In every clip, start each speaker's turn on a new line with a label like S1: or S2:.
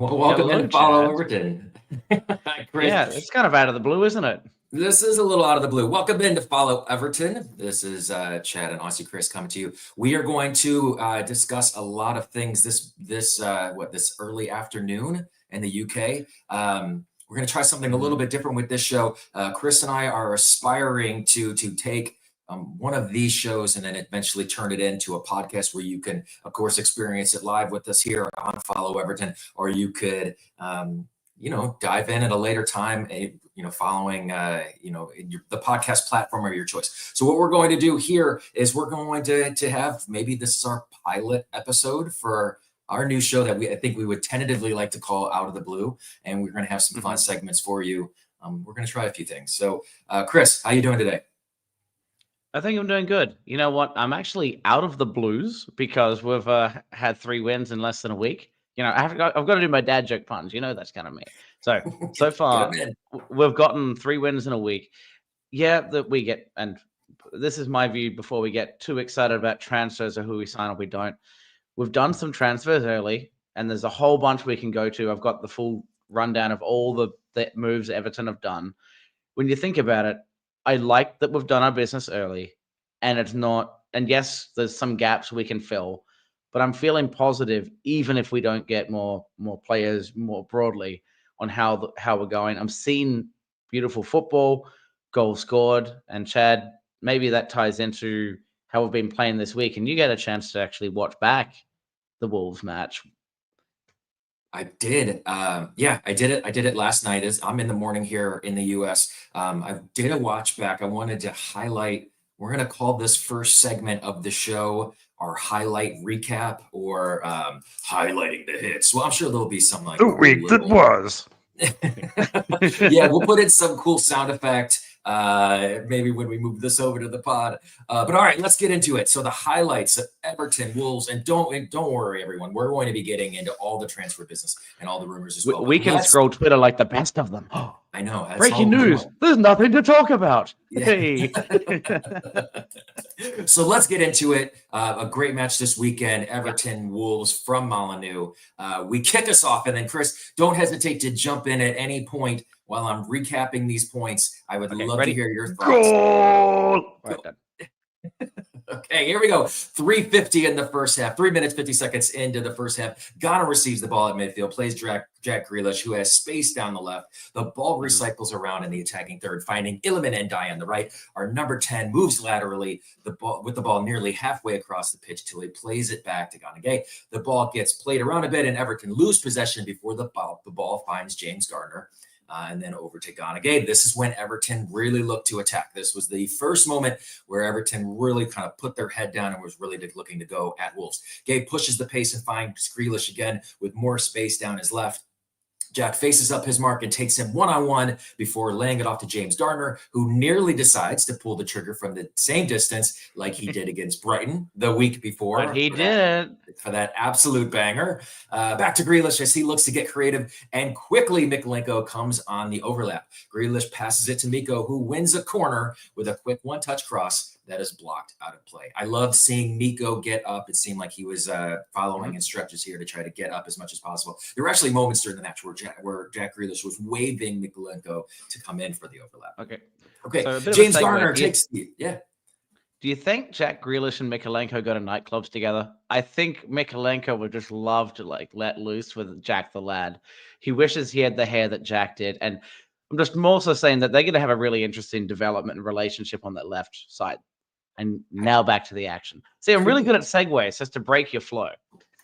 S1: Well, welcome
S2: Hello,
S1: in, Follow
S2: Chad.
S1: Everton. Chris,
S2: Yeah, it's kind of out of the blue, isn't it?
S1: this is a little out of the blue. Welcome in to Follow Everton. This is Chad and Aussie Chris coming to you. We are going to discuss a lot of things this early afternoon in the UK. We're going to try something a little bit different with this show. Chris and I are aspiring to take one of these shows and then eventually turn it into a podcast where you can, of course, experience it live with us here on Follow Everton, or you could, dive in at a later time, following, the podcast platform of your choice. So what we're going to do here is we're going to have, maybe this is our pilot episode for our new show that I think we would tentatively like to call Out of the Blue, and we're going to have some fun segments for you. We're going to try a few things. So, Chris, how you doing today?
S2: I think I'm doing good. You know what? I'm actually out of the blues because we've had 3 wins in less than a week. I've got to do my dad joke puns. That's kind of me. So far, we've gotten 3 wins in a week. Yeah, that we get, and this is my view before we get too excited about transfers or who we sign or we don't. We've done some transfers early, and there's a whole bunch we can go to. I've got the full rundown of all the moves Everton have done. When you think about it, I like that we've done our business early, and it's not. And yes, there's some gaps we can fill, but I'm feeling positive, even if we don't get more players more broadly on how we're going. I'm seeing beautiful football, goals scored, and Chad, maybe that ties into how we've been playing this week, and you get a chance to actually watch back the Wolves match.
S1: I did. I did it. I did it last night. I'm in the morning here in the US. I did a watch back. I wanted to highlight, we're going to call this first segment of the show our highlight recap, or highlighting the hits. Well, I'm sure there'll be some like
S3: the week that was.
S1: Yeah, we'll put in some cool sound effect maybe when we move this over to the pod. But all right, let's get into it. So the highlights of Everton, Wolves, and don't worry, everyone. We're going to be getting into all the transfer business and all the rumors as well.
S2: We can scroll Twitter like the best of them.
S1: I know.
S2: Breaking news. There's nothing to talk about. Yeah. Hey.
S1: So let's get into it. A great match this weekend. Everton Wolves from Molineux. We kick us off, and then Chris, don't hesitate to jump in at any point while I'm recapping these points. I would love to hear your thoughts.
S3: Goal!
S2: Right then.
S1: Okay, here we go. 3:50 in the first half. 3 minutes, 50 seconds into the first half. Ghana receives the ball at midfield, plays Jack Grealish, who has space down the left. The ball recycles around in the attacking third, finding Iliman Ndiaye on the right. Our number 10 moves laterally with the ball nearly halfway across the pitch till he plays it back to Ghana. The ball gets played around a bit, and Everton lose possession before the ball finds James Garner. And then over to Ghana. This is when Everton really looked to attack. This was the first moment where Everton really kind of put their head down and was really looking to go at Wolves. Gabe pushes the pace and finds Grealish again with more space down his left. Jack faces up his mark and takes him one-on-one before laying it off to James Garner, who nearly decides to pull the trigger from the same distance like he did against Brighton the week before.
S2: But he did.
S1: For that absolute banger. Back to Grealish as he looks to get creative, and quickly Mykolenko comes on the overlap. Grealish passes it to Miko, who wins a corner with a quick one-touch cross that is blocked out of play. I loved seeing Miko get up. It seemed like he was following instructions here to try to get up as much as possible. There were actually moments during the match where Jack Grealish was waving Mykolenko to come in for the overlap. Okay. So James Garner takes the,
S2: Do you think Jack Grealish and Mykolenko go to nightclubs together? I think Mykolenko would just love to let loose with Jack the lad. He wishes he had the hair that Jack did. And I'm just more so saying that they're going to have a really interesting development and relationship on that left side. And now back to the action. See, I'm really good at segues just to break your flow.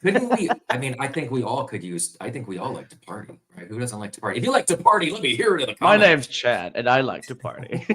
S1: Couldn't we? I mean, I think we all like to party, right? Who doesn't like to party? If you like to party, let me hear it in the comments.
S2: My name's Chad, and I like to party.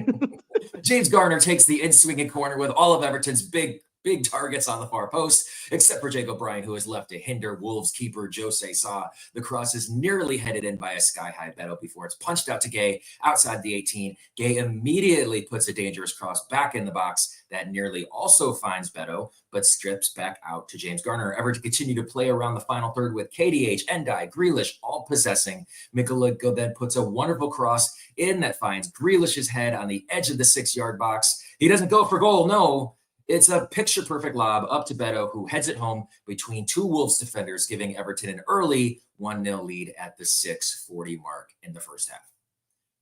S1: James Garner takes the in-swinging corner with all of Everton's big targets on the far post, except for Jake O'Brien, who is left to hinder Wolves keeper Jose Sa. The cross is nearly headed in by a sky-high Beto before it's punched out to Gay outside the 18. Gay immediately puts a dangerous cross back in the box that nearly also finds Beto, but strips back out to James Garner. Everton continue to play around the final third with KDH, Ndiaye, Grealish all possessing. Mykolenko then puts a wonderful cross in that finds Grealish's head on the edge of the 6-yard box. He doesn't go for goal, no. It's a picture-perfect lob up to Beto, who heads it home between two Wolves defenders, giving Everton an early 1-0 lead at the 6:40 mark in the first half.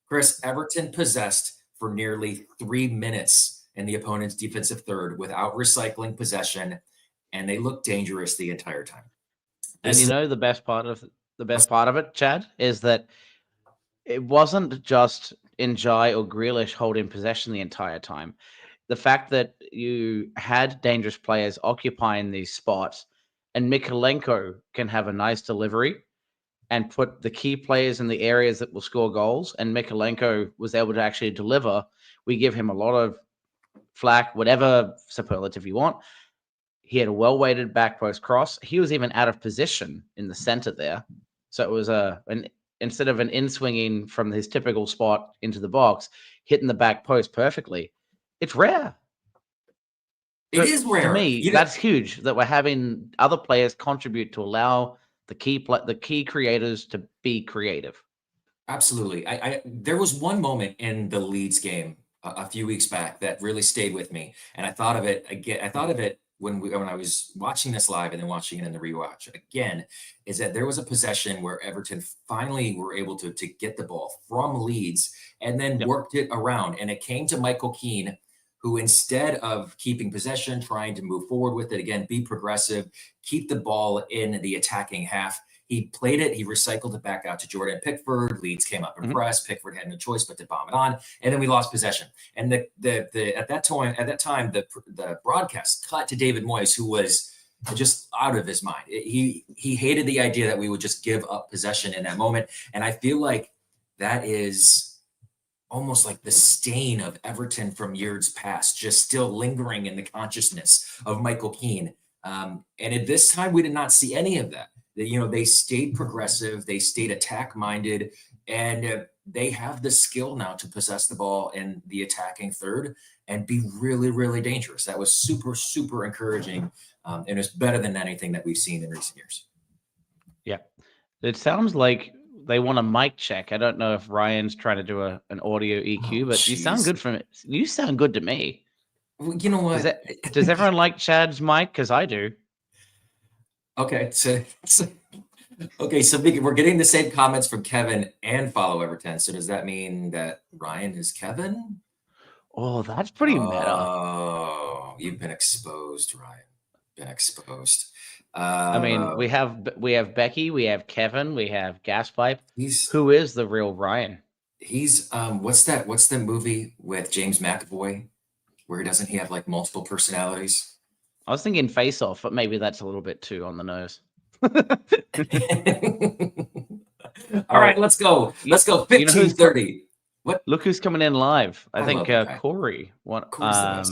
S1: Chris, Everton possessed for nearly 3 minutes in the opponent's defensive third without recycling possession, and they looked dangerous the entire time.
S2: And
S1: This
S2: the best part of it, Chad, is that it wasn't just Njai or Grealish holding possession the entire time. The fact that you had dangerous players occupying these spots, and Mikolenko can have a nice delivery and put the key players in the areas that will score goals, and Mikolenko was able to actually deliver. We give him a lot of flack, whatever superlative you want. He had a well-weighted back post cross. He was even out of position in the center there. So it was instead of an in-swinging from his typical spot into the box, hitting the back post perfectly. It's rare.
S1: It is rare.
S2: To me, that's huge that we're having other players contribute to allow the key creators to be creative.
S1: Absolutely. There was one moment in the Leeds game a few weeks back that really stayed with me, and I thought of it again. I thought of it when I was watching this live and then watching it in the rewatch again. Is that there was a possession where Everton finally were able to get the ball from Leeds and then worked it around, and it came to Michael Keane, who instead of keeping possession, trying to move forward with it again, be progressive, keep the ball in the attacking half. He played it. He recycled it back out to Jordan Pickford. Leeds came up and pressed. Pickford had no choice but to bomb it on, and then we lost possession. And at that time, the broadcast cut to David Moyes, who was just out of his mind. He hated the idea that we would just give up possession in that moment, and I feel like that is almost like the stain of Everton from years past, just still lingering in the consciousness of Michael Keane. And at this time, we did not see any of that. They stayed progressive, they stayed attack-minded, and they have the skill now to possess the ball in the attacking third and be really, really dangerous. That was super, super encouraging, and it's better than anything that we've seen in recent years.
S2: Yeah. It sounds like they want a mic check. I don't know if Ryan's trying to do an audio EQ, but you sound good from it. You sound good to me.
S1: Well, you know what?
S2: Does everyone like Chad's mic? Because I do.
S1: Okay, so we're getting the same comments from Kevin and follow Everton. So does that mean that Ryan is Kevin?
S2: Oh, that's pretty meta.
S1: Oh, you've been exposed, Ryan. Been exposed.
S2: I mean, we have Becky, we have Kevin, we have Gaspipe. Who is the real Ryan?
S1: He's what's the movie with James McAvoy where doesn't he have like multiple personalities?
S2: I was thinking Face Off, but maybe that's a little bit too on the nose.
S1: All right, let's go. Let's go 15:30. What?
S2: Look who's coming in live. I think Corey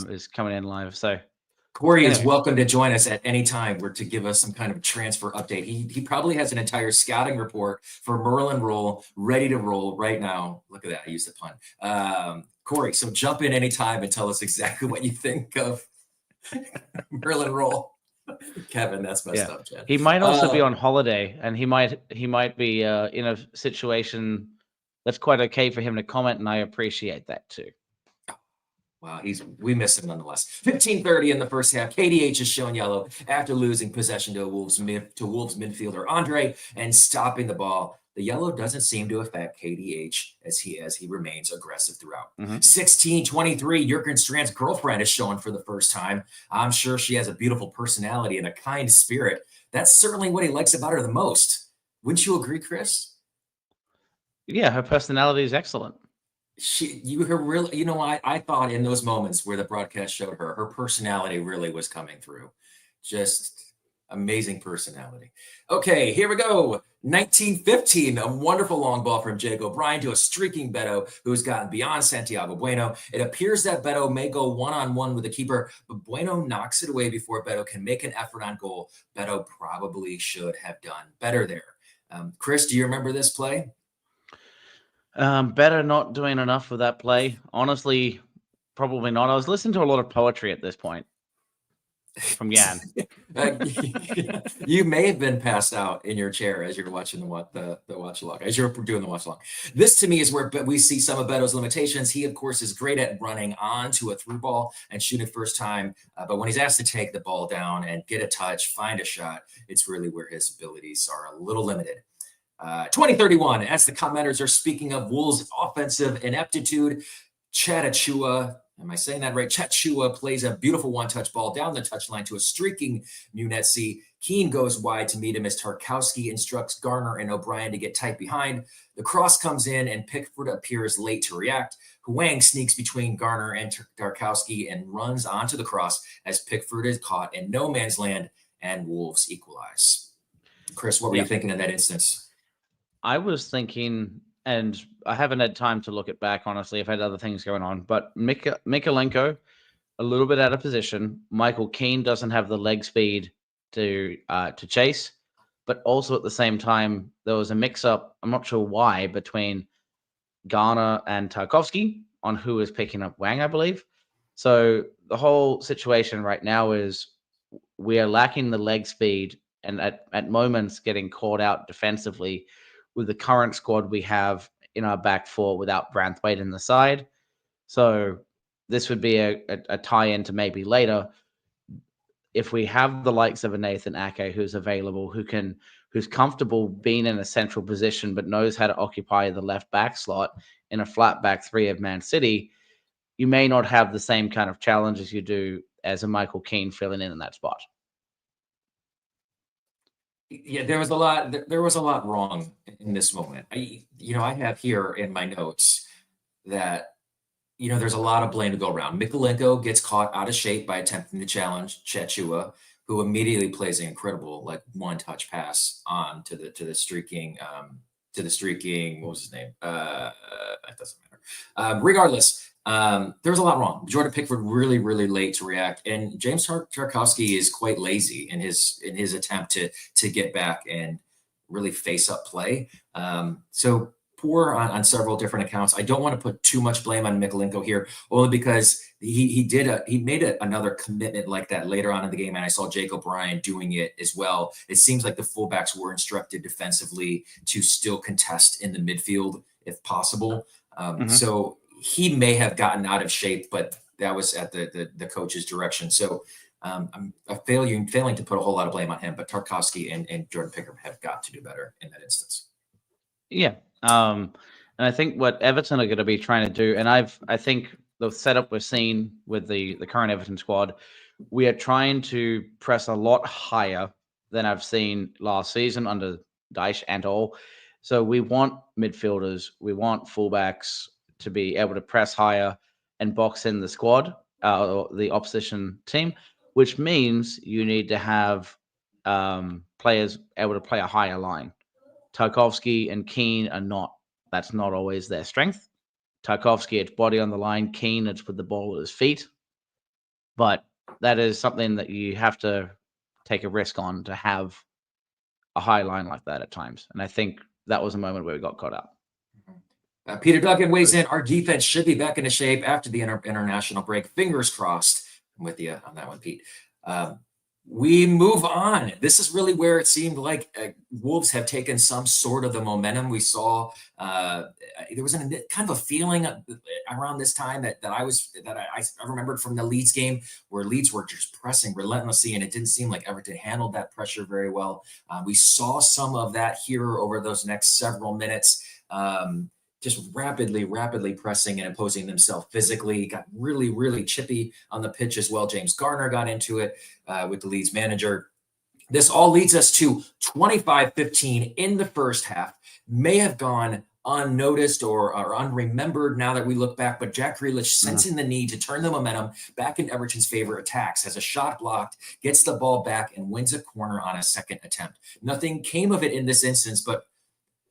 S2: is coming in live. So
S1: Corey is welcome to join us at any time. We're to give us some kind of transfer update. He probably has an entire scouting report for Merlin Roll ready to roll right now. Look at that. I used the pun. Corey, so jump in anytime and tell us exactly what you think of Merlin Roll. Kevin, that's messed up, Chad.
S2: He might also be on holiday, and he might be in a situation that's quite okay for him to comment, and I appreciate that too.
S1: Wow, we miss him nonetheless. 15:30 in the first half. KDH is shown yellow after losing possession to Wolves midfielder Andre and stopping the ball. The yellow doesn't seem to affect KDH as he remains aggressive throughout. 16:23, Jurgen Strand's girlfriend is shown for the first time. I'm sure she has a beautiful personality and a kind spirit. That's certainly what he likes about her the most. Wouldn't you agree, Chris?
S2: Yeah, her personality is excellent.
S1: I thought in those moments where the broadcast showed her personality really was coming through. Just amazing personality. Okay, here we go. 1915, a wonderful long ball from Jake O'Brien to a streaking Beto who's gotten beyond Santiago Bueno. It appears that Beto may go one-on-one with the keeper, but Bueno knocks it away before Beto can make an effort on goal. Beto probably should have done better there. Chris, do you remember this play?
S2: Better not doing enough with that play. Honestly, probably not. I was listening to a lot of poetry at this point. from Yan.
S1: You may have been passed out in your chair as you're watching the watch along, as you're doing the watch along. This to me is where we see some of Beto's limitations. He, of course, is great at running onto a through ball and shooting first time. But when he's asked to take the ball down and get a touch, find a shot, it's really where his abilities are a little limited. 2031, as the commenters are speaking of Wolves' offensive ineptitude, Chad Achua, am I saying that right? Chad Achua plays a beautiful one-touch ball down the touchline to a streaking Munetsi. Keane goes wide to meet him as Tarkowski instructs Garner and O'Brien to get tight behind. The cross comes in and Pickford appears late to react. Huang sneaks between Garner and Tarkowski and runs onto the cross as Pickford is caught in no man's land and Wolves equalize. Chris, what were you thinking in that instance?
S2: I was thinking, and I haven't had time to look it back, honestly. I've had other things going on, but Mikalenko, a little bit out of position. Michael Keane doesn't have the leg speed to chase, but also at the same time, there was a mix-up, I'm not sure why, between Garner and Tarkowski on who is picking up Wang, I believe. So the whole situation right now is we are lacking the leg speed and at moments getting caught out defensively with the current squad we have in our back four without Branthwaite in the side. So this would be a tie-in to maybe later. If we have the likes of a Nathan Ake who's available, who's comfortable being in a central position but knows how to occupy the left back slot in a flat back three of Man City, you may not have the same kind of challenge as you do as a Michael Keane filling in that spot.
S1: Yeah, there was a lot wrong in this moment. I have here in my notes that, there's a lot of blame to go around. Mikalenko gets caught out of shape by attempting to challenge Chechua, who immediately plays an incredible one-touch pass on to the streaking, what was his name? That doesn't matter. Regardless, there was a lot wrong. Jordan Pickford really, really late to react, and James Tarkowski is quite lazy in his attempt to get back and really face up play. So poor on several different accounts. I don't want to put too much blame on Mikalenko here, only because he made another commitment like that later on in the game, and I saw Jake O'Brien doing it as well. It seems like the fullbacks were instructed defensively to still contest in the midfield if possible. So he may have gotten out of shape, but that was at the coach's direction. So I'm failing to put a whole lot of blame on him, but Tarkowski and Jordan Pickford have got to do better in that instance.
S2: Yeah. And I think what Everton are going to be trying to do, and I think the setup we're seeing with the current Everton squad, we are trying to press a lot higher than I've seen last season under Dyche and all. So we want midfielders, we want fullbacks to be able to press higher and box in the squad, or the opposition team, which means you need to have players able to play a higher line. Tarkowski and Keane that's not always their strength. Tarkowski, it's body on the line. Keane, it's with the ball at his feet. But that is something that you have to take a risk on, to have a high line like that at times. And I think that was a moment where we got caught up.
S1: Peter Duggan weighs in. Our defense should be back into shape after the international break. Fingers crossed. I'm with you on that one, Pete. We move on. This is really where it seemed like Wolves have taken some sort of the momentum we saw. There was kind of a feeling around this time that I remembered from the Leeds game, where Leeds were just pressing relentlessly, and it didn't seem like Everton handled that pressure very well. We saw some of that here over those next several minutes. Just rapidly pressing and imposing themselves physically. Got really, really chippy on the pitch as well. James Garner got into it with the Leeds manager. This all leads us to 25-15 in the first half. May have gone unnoticed or unremembered now that we look back, but Jack Grealish, sensing the need to turn the momentum back in Everton's favor, attacks, has a shot blocked, gets the ball back, and wins a corner on a second attempt. Nothing came of it in this instance, but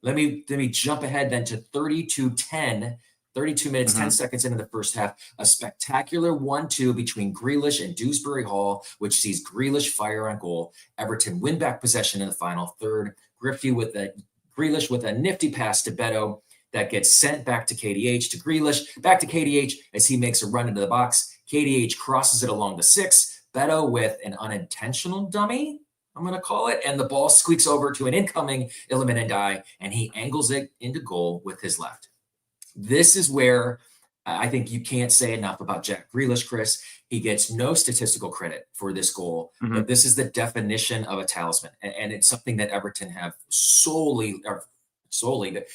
S1: let me jump ahead then to 32-10, 32 minutes, 10 seconds into the first half. A spectacular 1-2 between Grealish and Dewsbury Hall, which sees Grealish fire on goal. Everton win back possession in the final third. Grealish with a nifty pass to Beto that gets sent back to KDH, to Grealish, back to KDH as he makes a run into the box. KDH crosses it along the 6. Beto with an unintentional dummy, I'm going to call it, and the ball squeaks over to an incoming Iliman Ndiaye, and he angles it into goal with his left. This is where I think you can't say enough about Jack Grealish, Chris. He gets no statistical credit for this goal, but this is the definition of a talisman, and it's something that Everton have solely,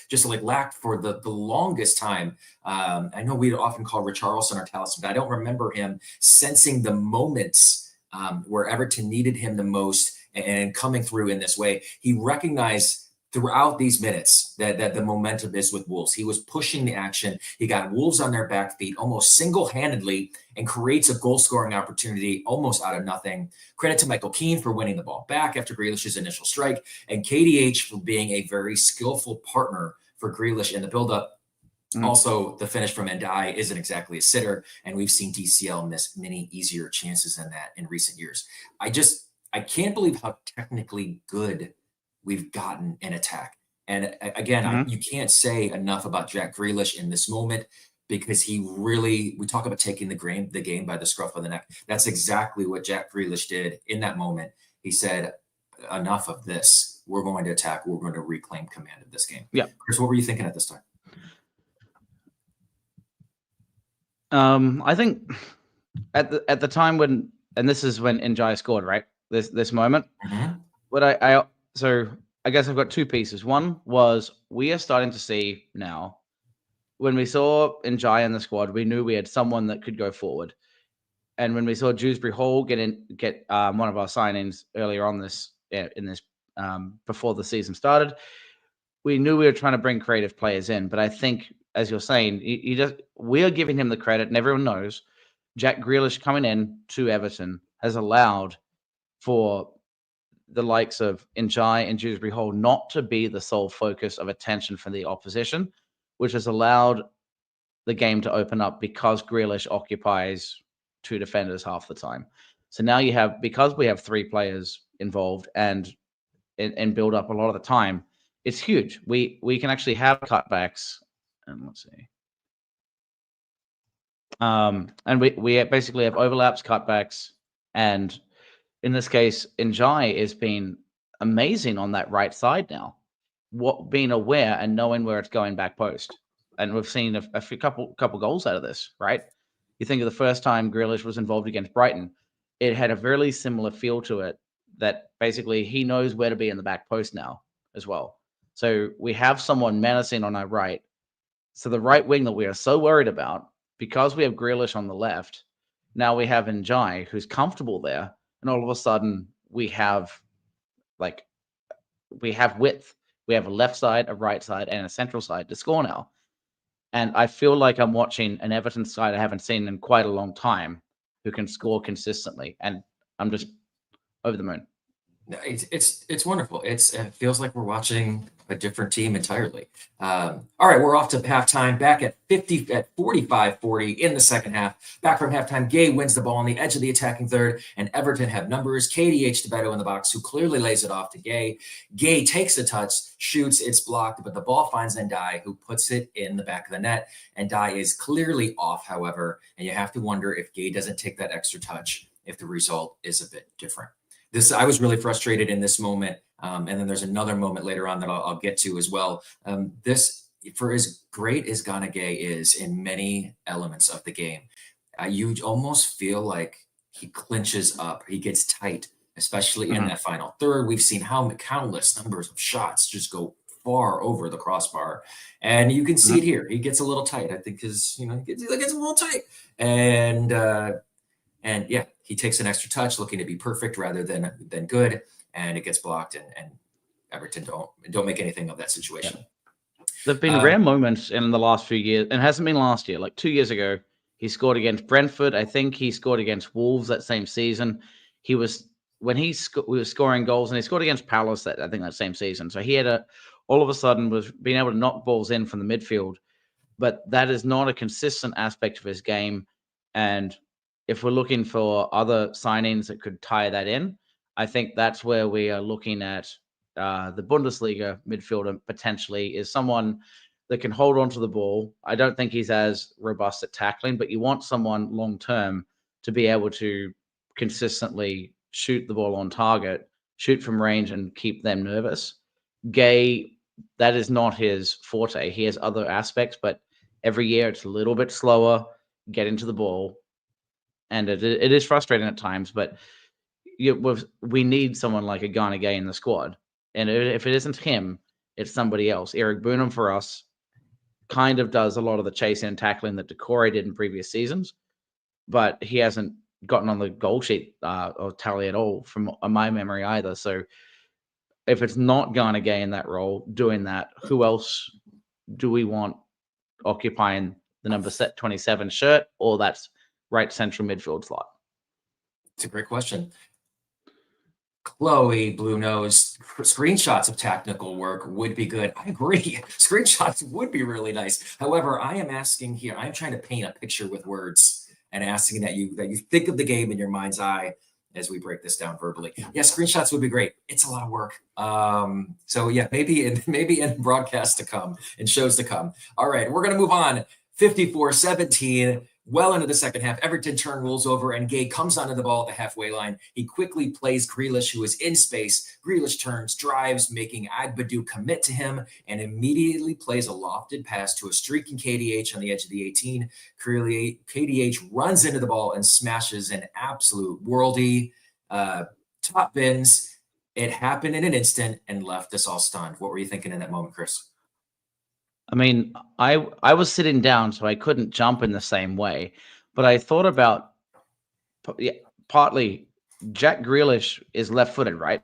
S1: just like lacked for the longest time. I know we often call Richarlison our talisman, but I don't remember him sensing the moments where Everton needed him the most and coming through in this way. He recognized throughout these minutes that the momentum is with Wolves. He was pushing the action. He got Wolves on their back feet almost single-handedly and creates a goal-scoring opportunity almost out of nothing. Credit to Michael Keane for winning the ball back after Grealish's initial strike, and KDH for being a very skillful partner for Grealish in the build-up. Also, the finish from Ndiaye isn't exactly a sitter, and we've seen DCL miss many easier chances than that in recent years. I can't believe how technically good we've gotten in attack. And again, you can't say enough about Jack Grealish in this moment, because we talk about taking the game by the scruff of the neck. That's exactly what Jack Grealish did in that moment. He said, enough of this. We're going to attack. We're going to reclaim command of this game.
S2: Yeah.
S1: Chris, what were you thinking at this time?
S2: I think at the time when, and this is when Ndiaye scored, right? This moment. But so I guess I've got two pieces. One was, we are starting to see now, when we saw Ndiaye in the squad, we knew we had someone that could go forward. And when we saw Dewsbury Hall get one of our signings earlier on before the season started, we knew we were trying to bring creative players in. But I think, as you're saying, we are giving him the credit, and everyone knows Jack Grealish coming in to Everton has allowed for the likes of Ndiaye and Dewsbury Hall not to be the sole focus of attention for the opposition, which has allowed the game to open up, because Grealish occupies two defenders half the time. So now because we have three players involved and build up a lot of the time, it's huge. We can actually have cutbacks, and let's see. And we basically have overlaps, cutbacks, and in this case, Ndiaye has been amazing on that right side now. Being aware and knowing where it's going back post, and we've seen a couple goals out of this. Right? You think of the first time Grealish was involved against Brighton, it had a very similar feel to it. That basically he knows where to be in the back post now as well. So we have someone menacing on our right. So the right wing that we are so worried about, because we have Grealish on the left, now we have Ndiaye who's comfortable there. And all of a sudden, we have width. We have a left side, a right side, and a central side to score now. And I feel like I'm watching an Everton side I haven't seen in quite a long time, who can score consistently. And I'm just over the moon.
S1: It's wonderful. It feels like we're watching a different team entirely. All right, we're off to halftime. Back at 45-40 in the second half. Back from halftime, Gay wins the ball on the edge of the attacking third, and Everton have numbers. KDH to Beto in the box, who clearly lays it off to Gay. Gay takes a touch, shoots, it's blocked, but the ball finds Ndiaye, who puts it in the back of the net. Ndiaye is clearly off, however, and you have to wonder if Gay doesn't take that extra touch, if the result is a bit different. I was really frustrated in this moment. And then there's another moment later on that I'll get to as well. For as great as Gana Gay is in many elements of the game, you almost feel like he clinches up. He gets tight, especially in that final third. We've seen how countless numbers of shots just go far over the crossbar. And you can see it here. He gets a little tight, I think, because, he gets a little tight. And yeah, he takes an extra touch, looking to be perfect rather than good, and it gets blocked. And Everton don't make anything of that situation.
S2: Yeah. There've been rare moments in the last few years, and it hasn't been last year. Like 2 years ago, he scored against Brentford. I think he scored against Wolves that same season. We were scoring goals, and he scored against Palace that same season. So he had all of a sudden was being able to knock balls in from the midfield, but that is not a consistent aspect of his game. And if we're looking for other signings that could tie that in, I think that's where we are looking at the Bundesliga midfielder potentially is someone that can hold on to the ball. I don't think he's as robust at tackling, but you want someone long-term to be able to consistently shoot the ball on target, shoot from range, and keep them nervous. Gay, that is not his forte. He has other aspects, but every year it's a little bit slower getting to the ball, and it is frustrating at times. But we need someone like a Ghana Gay in the squad, and if it isn't him, it's somebody else. Eric Burnham for us kind of does a lot of the chasing and tackling that Decore did in previous seasons, but he hasn't gotten on the goal sheet or tally at all from my memory either. So if it's not Ghana Gay in that role doing that, who else do we want occupying the number 27 shirt, or that's right central midfield slot?
S1: It's a great question. Chloe Blue Nose, screenshots of technical work would be good. I agree. Screenshots would be really nice. However, I am asking here, I'm trying to paint a picture with words and asking that you think of the game in your mind's eye as we break this down verbally. Yeah, screenshots would be great. It's a lot of work. So yeah, maybe in broadcasts to come, in shows to come. All right, we're gonna move on. 54-17. Well into the second half, Everton turn rolls over and Gay comes onto the ball at the halfway line. He quickly plays Grealish, who is in space. Grealish turns, drives, making Agbadu commit to him, and immediately plays a lofted pass to a streaking KDH on the edge of the 18. KDH runs into the ball and smashes an absolute worldie. Top bins. It happened in an instant and left us all stunned. What were you thinking in that moment, Chris?
S2: I mean, I was sitting down, so I couldn't jump in the same way. But I thought about partly Jack Grealish is left-footed, right?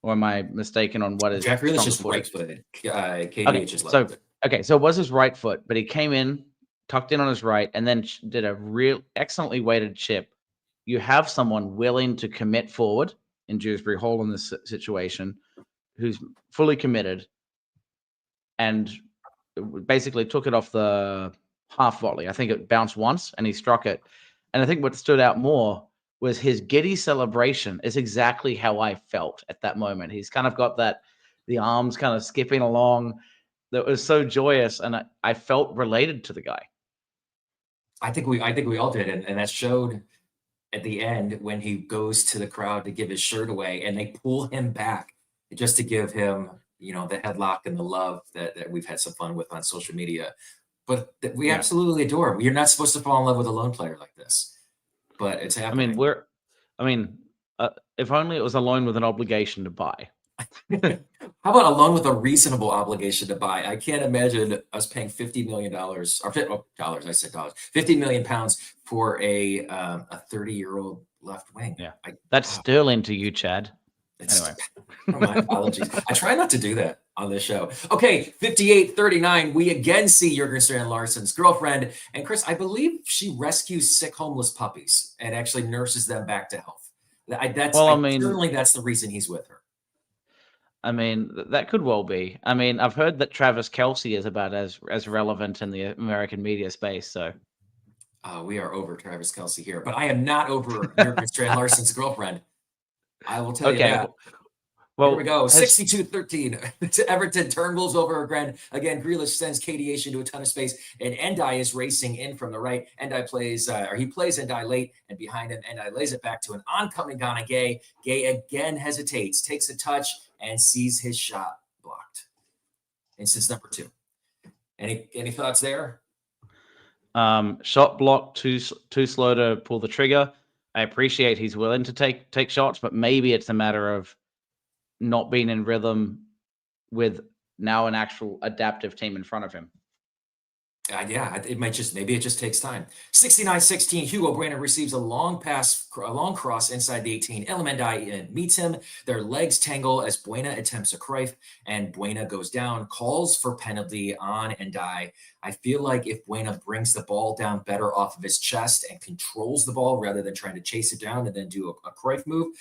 S2: Or am I mistaken on what is
S1: Jack Grealish is right-footed. KDH is left-footed.
S2: So it was his right foot, but he came in, tucked in on his right, and then did a real excellently weighted chip. You have someone willing to commit forward in Dewsbury Hall in this situation, who's fully committed, and basically took it off the half volley. I think it bounced once and he struck it. And I think what stood out more was his giddy celebration is exactly how I felt at that moment. He's kind of got the arms kind of skipping along. That was so joyous. And I felt related to the guy.
S1: I think we all did. And that showed at the end when he goes to the crowd to give his shirt away and they pull him back just to give him, the headlock and the love that we've had some fun with on social media, but that we absolutely adore. You're not supposed to fall in love with a lone player like this, but it's happening.
S2: If only it was a loan with an obligation to buy.
S1: How about a loan with a reasonable obligation to buy? I can't imagine us paying $50 million dollars. I said dollars, 50 million pounds for a 30-year-old left wing.
S2: Yeah, that's sterling to you, Chad. Anyway,
S1: my apologies. I try not to do that on this show. Okay, 58-39. We again see Jurgen Strand Larsson's girlfriend. And Chris, I believe she rescues sick, homeless puppies and actually nurses them back to health. Certainly that's the reason he's with her.
S2: I mean, that could well be. I mean, I've heard that Travis Kelce is about as relevant in the American media space. So
S1: we are over Travis Kelce here, but I am not over Jurgen Strand Larsson's girlfriend. I will tell you that. Well, here we go. 62-13. Everton turn rolls over again. Grealish sends KDH into a ton of space, and Endai is racing in from the right. Endai plays Endai late, and behind him, Endai lays it back to an oncoming Ghana Gay. Gay again hesitates, takes a touch, and sees his shot blocked. Instance number 2. Any thoughts there?
S2: Shot blocked, too slow to pull the trigger. I appreciate he's willing to take shots, but maybe it's a matter of not being in rhythm with now an actual adaptive team in front of him.
S1: Maybe it just takes time. 69-16, Hugo Bueno receives a long cross inside the 18. Elamendai meets him. Their legs tangle as Buena attempts a Cruyff, and Buena goes down, calls for penalty on Endai. I feel like if Buena brings the ball down better off of his chest and controls the ball rather than trying to chase it down and then do a Cruyff move,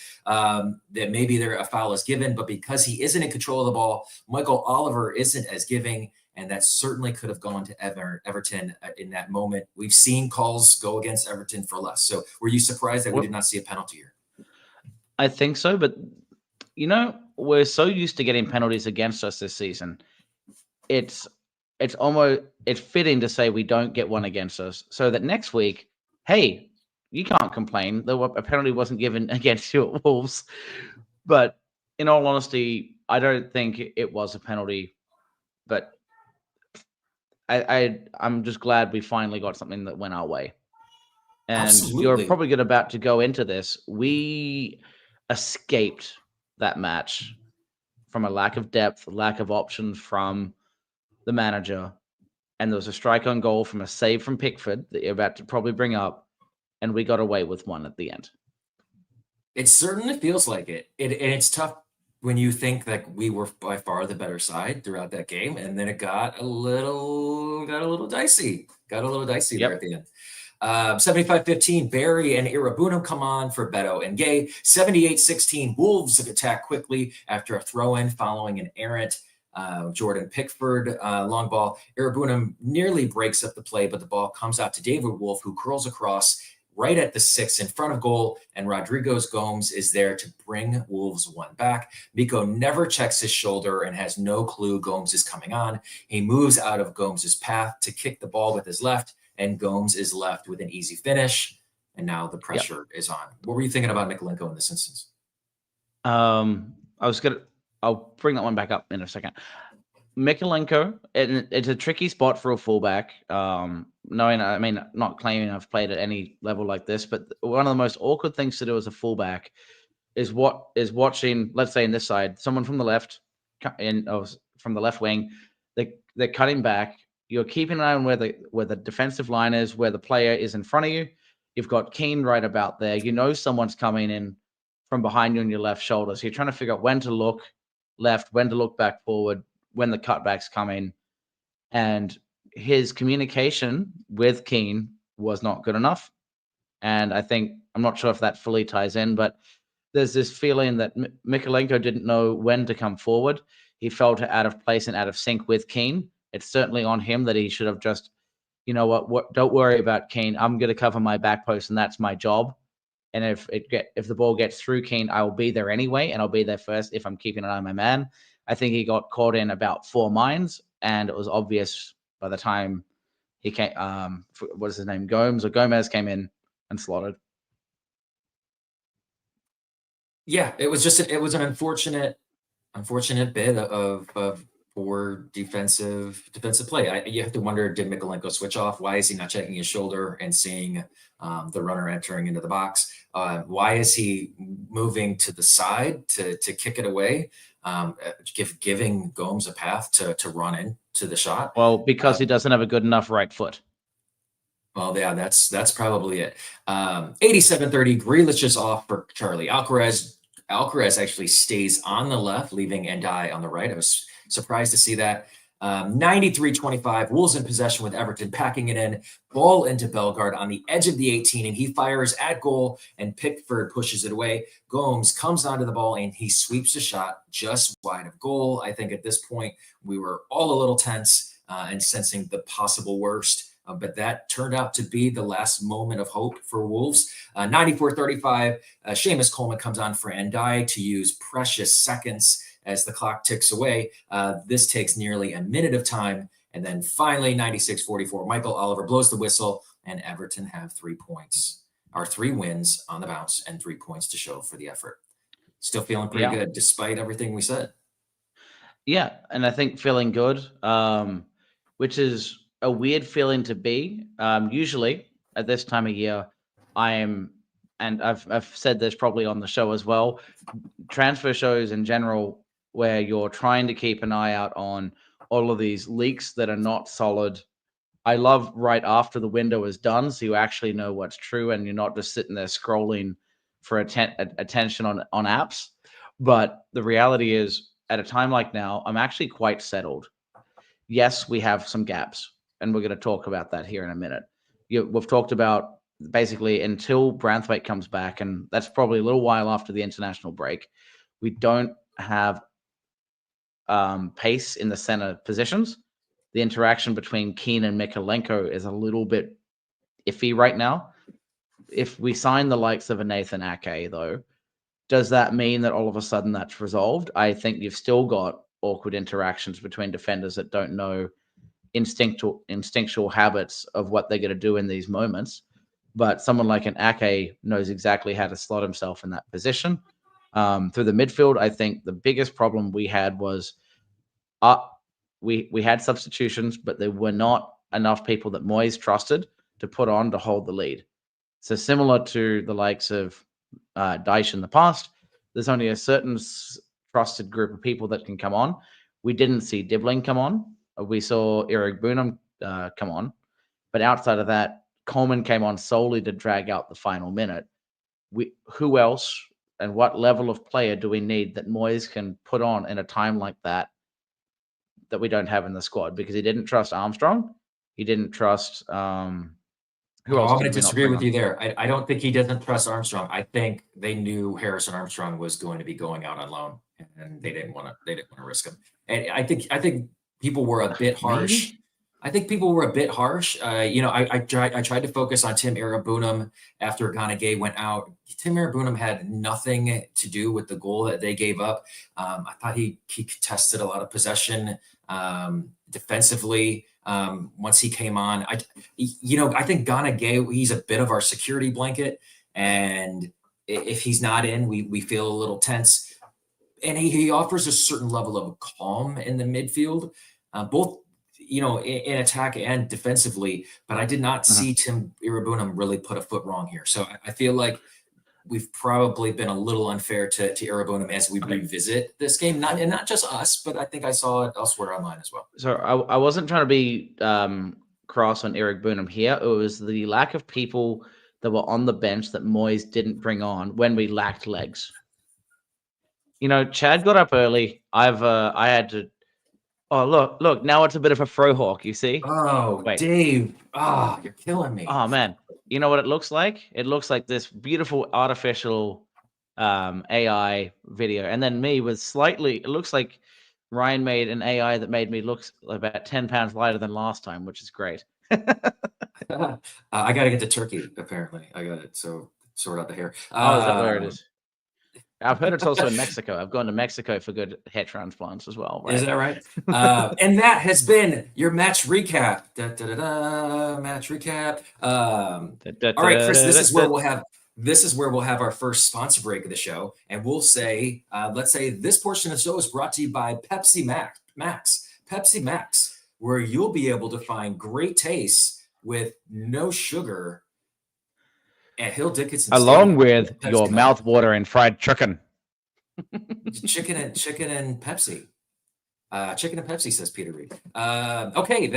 S1: then maybe a foul is given. But because he isn't in control of the ball, Michael Oliver isn't as giving. And that certainly could have gone to Everton in that moment. We've seen calls go against Everton for less. So were you surprised that we did not see a penalty here?
S2: I think so, but we're so used to getting penalties against us this season. It's fitting to say we don't get one against us, so that next week, hey, you can't complain. A penalty wasn't given against you at Wolves. But in all honesty, I don't think it was a penalty. But I'm just glad we finally got something that went our way. And you're
S1: Absolutely.
S2: probably about to go into this. We escaped that match from a lack of depth, lack of options from the manager. And there was a strike on goal from a save from Pickford that you're about to probably bring up. And we got away with one at the end.
S1: It certainly feels like it. And it's tough when you think that we were by far the better side throughout that game, and then it got a little dicey. Got a little dicey there at the end. 75-15, Barry and Irabunum come on for Beto and Gay. 78-16, Wolves attack quickly after a throw-in following an errant Jordan Pickford long ball. Irabunum nearly breaks up the play, but the ball comes out to David Wolf, who curls across right at the 6 in front of goal, and Rodrigo's Gomes is there to bring Wolves one back. Miko never checks his shoulder and has no clue Gomes is coming on. He moves out of Gomes's path to kick the ball with his left, and Gomes is left with an easy finish. And now the pressure is on. What were you thinking about Mikolenko in this instance?
S2: I'll bring that one back up in a second. Mikolenko, it's a tricky spot for a fullback. Not claiming I've played at any level like this, but one of the most awkward things to do as a fullback is watching, let's say in this side, someone from the left, from the left wing, they're cutting back. You're keeping an eye on where the defensive line is, where the player is in front of you. You've got Keane right about there. You know someone's coming in from behind you on your left shoulder. So you're trying to figure out when to look left, when to look back forward, when the cutbacks come in. And his communication with Keane was not good enough. And I'm not sure if that fully ties in, but there's this feeling that Mikolenko didn't know when to come forward. He felt out of place and out of sync with Keane. It's certainly on him that he should have just, you know what, don't worry about Keane. I'm going to cover my back post, and that's my job. And if the ball gets through Keane, I will be there anyway, and I'll be there first if I'm keeping an eye on my man. I think he got caught in about 4 minds, and it was obvious by the time he came. What is his name? Gomez came in and slotted.
S1: Yeah, it was an unfortunate bit of poor defensive play. You have to wonder, did Mikolenko switch off? Why is he not checking his shoulder and seeing the runner entering into the box? Why is he moving to the side to kick it away, giving Gomes a path to run into the shot?
S2: Well, because he doesn't have a good enough right foot.
S1: Well, yeah, that's probably it. 87-30, Grealish is off for Charlie. Alcaraz actually stays on the left, leaving Ndai on the right. I was surprised to see that. 93-25, Wolves in possession with Everton packing it in. Ball into Bellegarde on the edge of the 18, and he fires at goal, and Pickford pushes it away. Gomes comes onto the ball, and he sweeps a shot just wide of goal. I think at this point, we were all a little tense and sensing the possible worst. But that turned out to be the last moment of hope for Wolves. 94-35, Seamus Coleman comes on for Ndai to use precious seconds as the clock ticks away. This takes nearly a minute of time. And then finally, 96-44, Michael Oliver blows the whistle, and Everton have 3 points, or 3 wins on the bounce and 3 points to show for the effort. Still feeling pretty good despite everything we said. Yeah,
S2: and I think feeling good, which is a weird feeling to be. Usually at this time of year, and I've said this probably on the show as well, transfer shows in general, where you're trying to keep an eye out on all of these leaks that are not solid. I love right after the window is done, so you actually know what's true, and you're not just sitting there scrolling for attention on apps. But the reality is, at a time like now, I'm actually quite settled. Yes, we have some gaps, and we're going to talk about that here in a minute. We've talked about basically until Branthwaite comes back, and that's probably a little while after the international break, we don't have pace in the center positions. The interaction between Keane and Mikolenko is a little bit iffy right now. If we sign the likes of a Nathan Ake, though, does that mean that all of a sudden that's resolved? I think you've still got awkward interactions between defenders that don't know instinctual habits of what they're going to do in these moments. but someone like an Ake knows exactly how to slot himself in that position. Through the midfield, I think the biggest problem we had was uh, we had substitutions, but there were not enough people that Moyes trusted to put on to hold the lead. So similar to the likes of Dyche in the past, there's only a certain trusted group of people that can come on. We didn't see Dibling come on. We saw Eric Boonham come on. But outside of that, Coleman came on solely to drag out the final minute. Who else and what level of player do we need that Moyes can put on in a time like that we don't have in the squad? Because he didn't trust Armstrong. He didn't trust who
S1: Oh,
S2: else
S1: I'm going
S2: did
S1: to
S2: we not
S1: disagree
S2: bring
S1: with
S2: on?
S1: you there. I don't think he doesn't trust Armstrong. I think they knew Harrison Armstrong was going to be going out on loan, and they didn't want to risk him. And I think people were a bit harsh.
S2: Maybe.
S1: I think people were a bit harsh. I tried to focus on Tim Arabunam after Gay went out. Tim Arabunam had nothing to do with the goal that they gave up. I thought he contested a lot of possession defensively. Once he came on, I think Gay, he's a bit of our security blanket, and if he's not in, we feel a little tense. And he offers a certain level of calm in the midfield, both in attack and defensively. But I did not see Tim Irabunam really put a foot wrong here. So I feel like we've probably been a little unfair to Irabunam as we revisit this game. Not just us, but I think I saw it elsewhere online as well.
S2: So I wasn't trying to be cross on Eric Boonham here. It was the lack of people that were on the bench that Moyes didn't bring on when we lacked legs. Chad got up early. I had to. Oh, look! Now it's a bit of a frohawk. You see?
S1: Oh,
S2: Wait.
S1: Dave! You're killing me.
S2: Oh man, you know what it looks like? It looks like this beautiful artificial AI video, and then me with slightly. It looks like Ryan made an AI that made me look about 10 pounds lighter than last time, which is great.
S1: I got to get to Turkey. Apparently, I got it. So sort out the hair.
S2: Oh, is that where it is? I've heard it's also in Mexico. I've gone to Mexico for good hair transplants as well. Right?
S1: Is that right? And that has been your match recap. Match recap. All right, Chris. This is where we'll have our first sponsor break of the show, and we'll say, let's say this portion of the show is brought to you by Pepsi Max. Pepsi Max, where you'll be able to find great taste with no sugar at Hill Dickinson
S2: Along
S1: Stadium.
S2: with
S1: Pepsi
S2: your
S1: Max.
S2: mouth-watering fried chicken.
S1: Chicken and Pepsi. Chicken and Pepsi, says Peter Reed. Okay,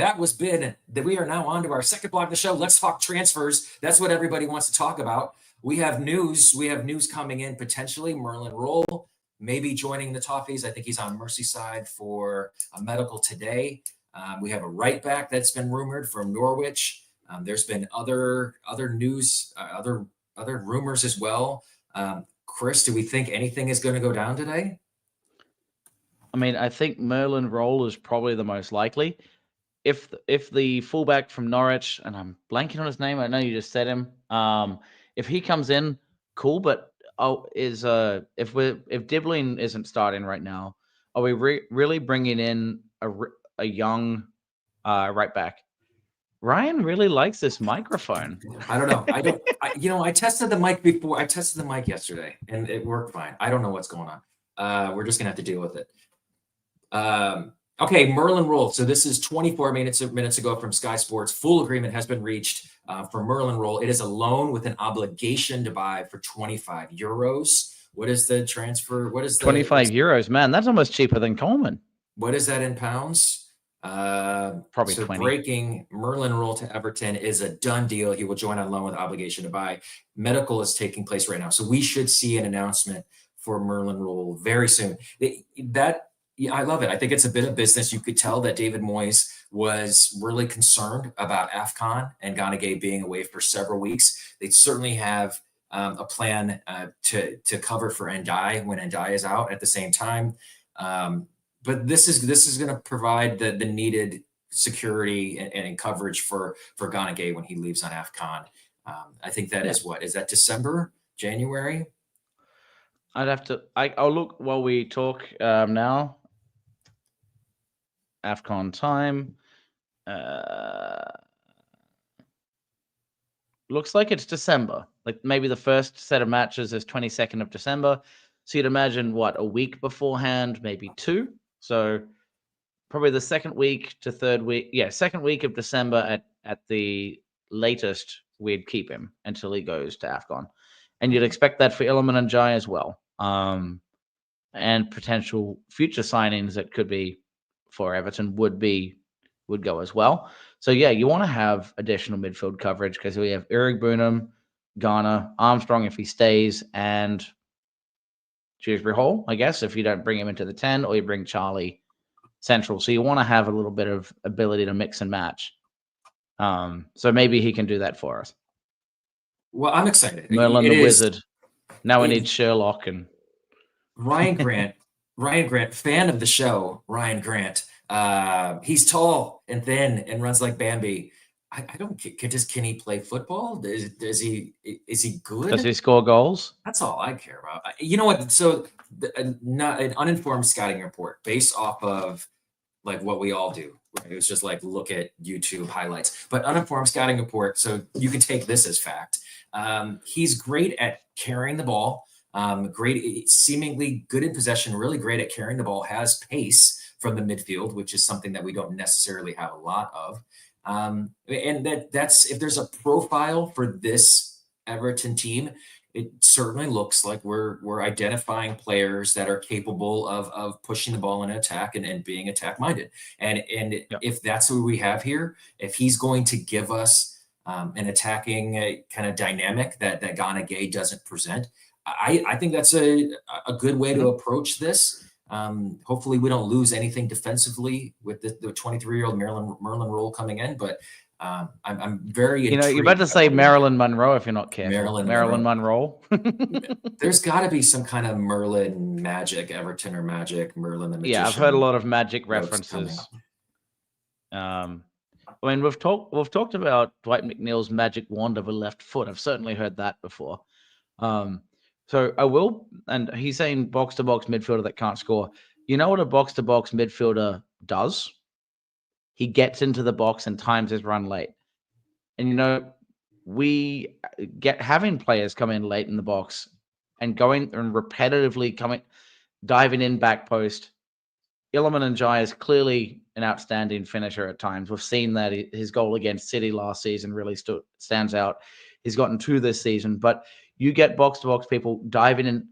S1: we are now on to our second block of the show. Let's talk transfers. That's what everybody wants to talk about. We have news. We have news coming in potentially. Merlin Roll maybe joining the Toffees. I think he's on Merseyside for a medical today. We have a right back that's been rumored from Norwich. There's been other news, other rumors as well. Chris, do we think anything is going to go down today?
S2: I mean, I think Merlin Roll is probably the most likely. If the fullback from Norwich, and I'm blanking on his name, I know you just said him. If he comes in, cool. But if Dibling isn't starting right now, are we really bringing in a young right back? Ryan really likes this microphone.
S1: I don't know. I tested the mic before. I tested the mic yesterday, and it worked fine. I don't know what's going on. We're just gonna have to deal with it. Okay, Merlin Roll. So this is 24 minutes ago from Sky Sports. Full agreement has been reached for Merlin Roll. It is a loan with an obligation to buy for 25 euros. What is the transfer?
S2: 25 euros, man. That's almost cheaper than Coleman.
S1: What is that in pounds?
S2: Probably
S1: so
S2: 20.
S1: Breaking Merlin Roll to Everton is a done deal. He will join on loan with obligation to buy. Medical is taking place right now. So we should see an announcement for Merlin Roll very soon. I love it. I think it's a bit of business. You could tell that David Moyes was really concerned about AFCON and Gay being away for several weeks. They certainly have a plan to cover for Ndiaye when Ndiaye is out at the same time. But this is going to provide the needed security and coverage for Gay when he leaves on AFCON. I think that is that December, January?
S2: I'd have to. I'll look while we talk now. AFCON time. looks like it's December. Like maybe the first set of matches is 22nd of December. So you'd imagine what, a week beforehand, maybe 2. So probably the second week to third week. Yeah, second week of December at the latest, we'd keep him until he goes to AFCON. And you'd expect that for Iliman and Jai as well. And potential future signings that could be for Everton would go as well. So yeah, you want to have additional midfield coverage because we have Eric Boonham, Garner, Armstrong if he stays, and Shrewsbury Hall, I guess, if you don't bring him into the 10 or you bring Charlie central. So you want to have a little bit of ability to mix and match. So maybe he can do that for us.
S1: Well, I'm excited.
S2: Merlin the Wizard. Now we need Sherlock and
S1: Ryan Grant, fan of the show, Ryan Grant. He's tall and thin and runs like Bambi. I don't can he play football? Is he good?
S2: Does he score goals?
S1: That's all I care about. You know what? So not an uninformed scouting report based off of like what we all do. Right? It was just like look at YouTube highlights, but uninformed scouting report. So you can take this as fact. He's great at carrying the ball. Great, seemingly good in possession, really great at carrying the ball, has pace from the midfield, which is something that we don't necessarily have a lot of. And that's if there's a profile for this Everton team, it certainly looks like we're identifying players that are capable of pushing the ball in an attack and being attack minded. And
S2: Yep.
S1: If that's who we have here, if he's going to give us an attacking kind of dynamic that Ghana Gay doesn't present, I think that's a good way to approach this. Hopefully we don't lose anything defensively with the 23-year-old Merlin Roll coming in, but I'm very
S2: you're about to say Marilyn Monroe if you're not careful. Marilyn Monroe.
S1: There's got to be some kind of Merlin magic, Everton or magic, Merlin the Magician.
S2: Yeah, I've heard a lot of magic references. I mean, we've talked about Dwight McNeil's magic wand of a left foot. I've certainly heard that before. So I will, and he's saying box-to-box midfielder that can't score. You know what a box-to-box midfielder does? He gets into the box and times his run late. And, we having players come in late in the box and going and repetitively diving in back post. Iliman and Jai is clearly an outstanding finisher at times. We've seen that his goal against City last season really stands out. He's gotten 2 this season, but you get box-to-box people diving in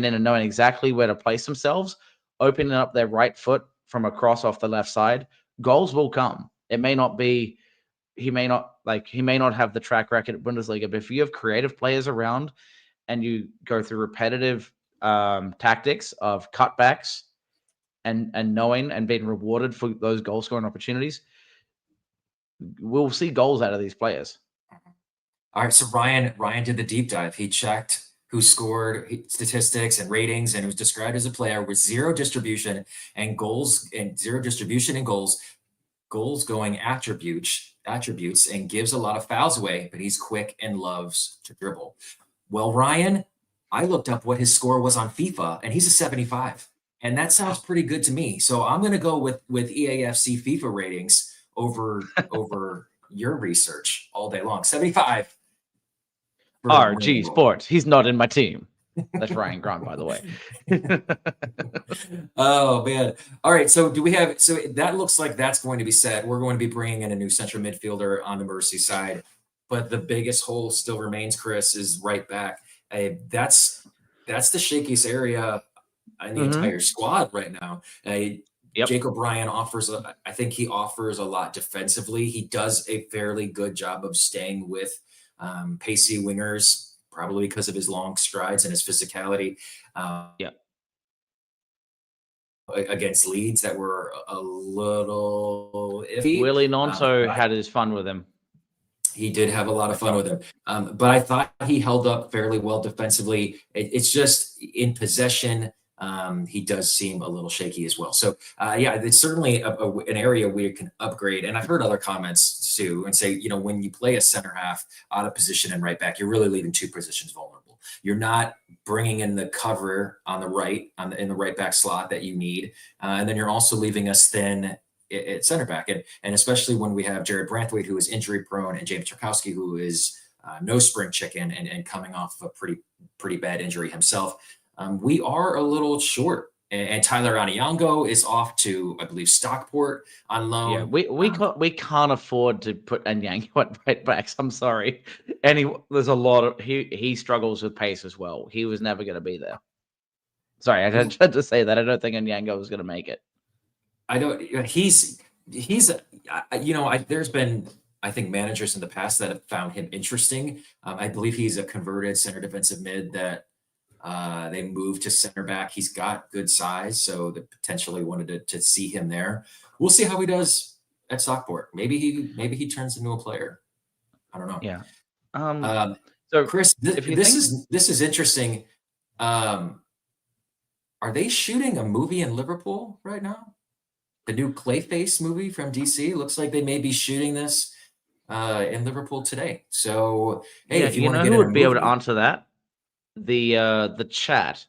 S2: and knowing exactly where to place themselves, opening up their right foot from across off the left side. Goals will come. It may not be, he may not have the track record at Bundesliga, but if you have creative players around and you go through repetitive tactics of cutbacks and knowing and being rewarded for those goal scoring opportunities, we'll see goals out of these players.
S1: All right, so Ryan did the deep dive. He checked who scored statistics and ratings, and was described as a player with zero distribution and goals, goals going attributes, and gives a lot of fouls away, but he's quick and loves to dribble. Well, Ryan, I looked up what his score was on FIFA, and he's a 75, and that sounds pretty good to me. So I'm going to go with EAFC FIFA ratings over your research all day long. 75.
S2: RG Sports. He's not in my team. That's Ryan Grant, by the way.
S1: Oh man! All right. So that looks like that's going to be set. We're going to be bringing in a new central midfielder on the Merseyside, but the biggest hole still remains. Chris is right back. That's the shakiest area in the entire squad right now.
S2: Yep.
S1: Jake O'Brien I think he offers a lot defensively. He does a fairly good job of staying with pacey wingers, probably because of his long strides and his physicality. Against Leeds that were a little iffy.
S2: Willie Nonto had his fun with him.
S1: He did have a lot of fun with him. But I thought he held up fairly well defensively. It's just in possession, he does seem a little shaky as well. So, it's certainly an area where you can upgrade. And I've heard other comments too and say, when you play a center half out of position and right back, you're really leaving 2 positions vulnerable. You're not bringing in the cover on the right, in the right back slot that you need. And then you're also leaving us thin at center back. And especially when we have Jared Branthwaite, who is injury prone, and James Tarkowski, who is no spring chicken, and coming off of a pretty bad injury himself. We are a little short. And Tyler Aniango is off to, I believe, Stockport on loan.
S2: Yeah, we can't afford to put Anyango at right backs. I'm sorry. And there's a lot of he struggles with pace as well. He was never going to be there. Sorry, I had to say that. I don't think Anyango was going to make it.
S1: I don't. He's there's been, I think, managers in the past that have found him interesting. I believe he's a converted center defensive mid that they moved to center back. He's got good size, so they potentially wanted to see him there. We'll see how he does at Stockport. Maybe he turns into a player. I don't know.
S2: Yeah.
S1: So Chris, this is interesting. Are they shooting a movie in Liverpool right now? The new Clayface movie from DC looks like they may be shooting this in Liverpool today. So hey,
S2: yeah,
S1: if you want to
S2: know
S1: get
S2: who would
S1: a
S2: be able to
S1: movie,
S2: answer that? The chat.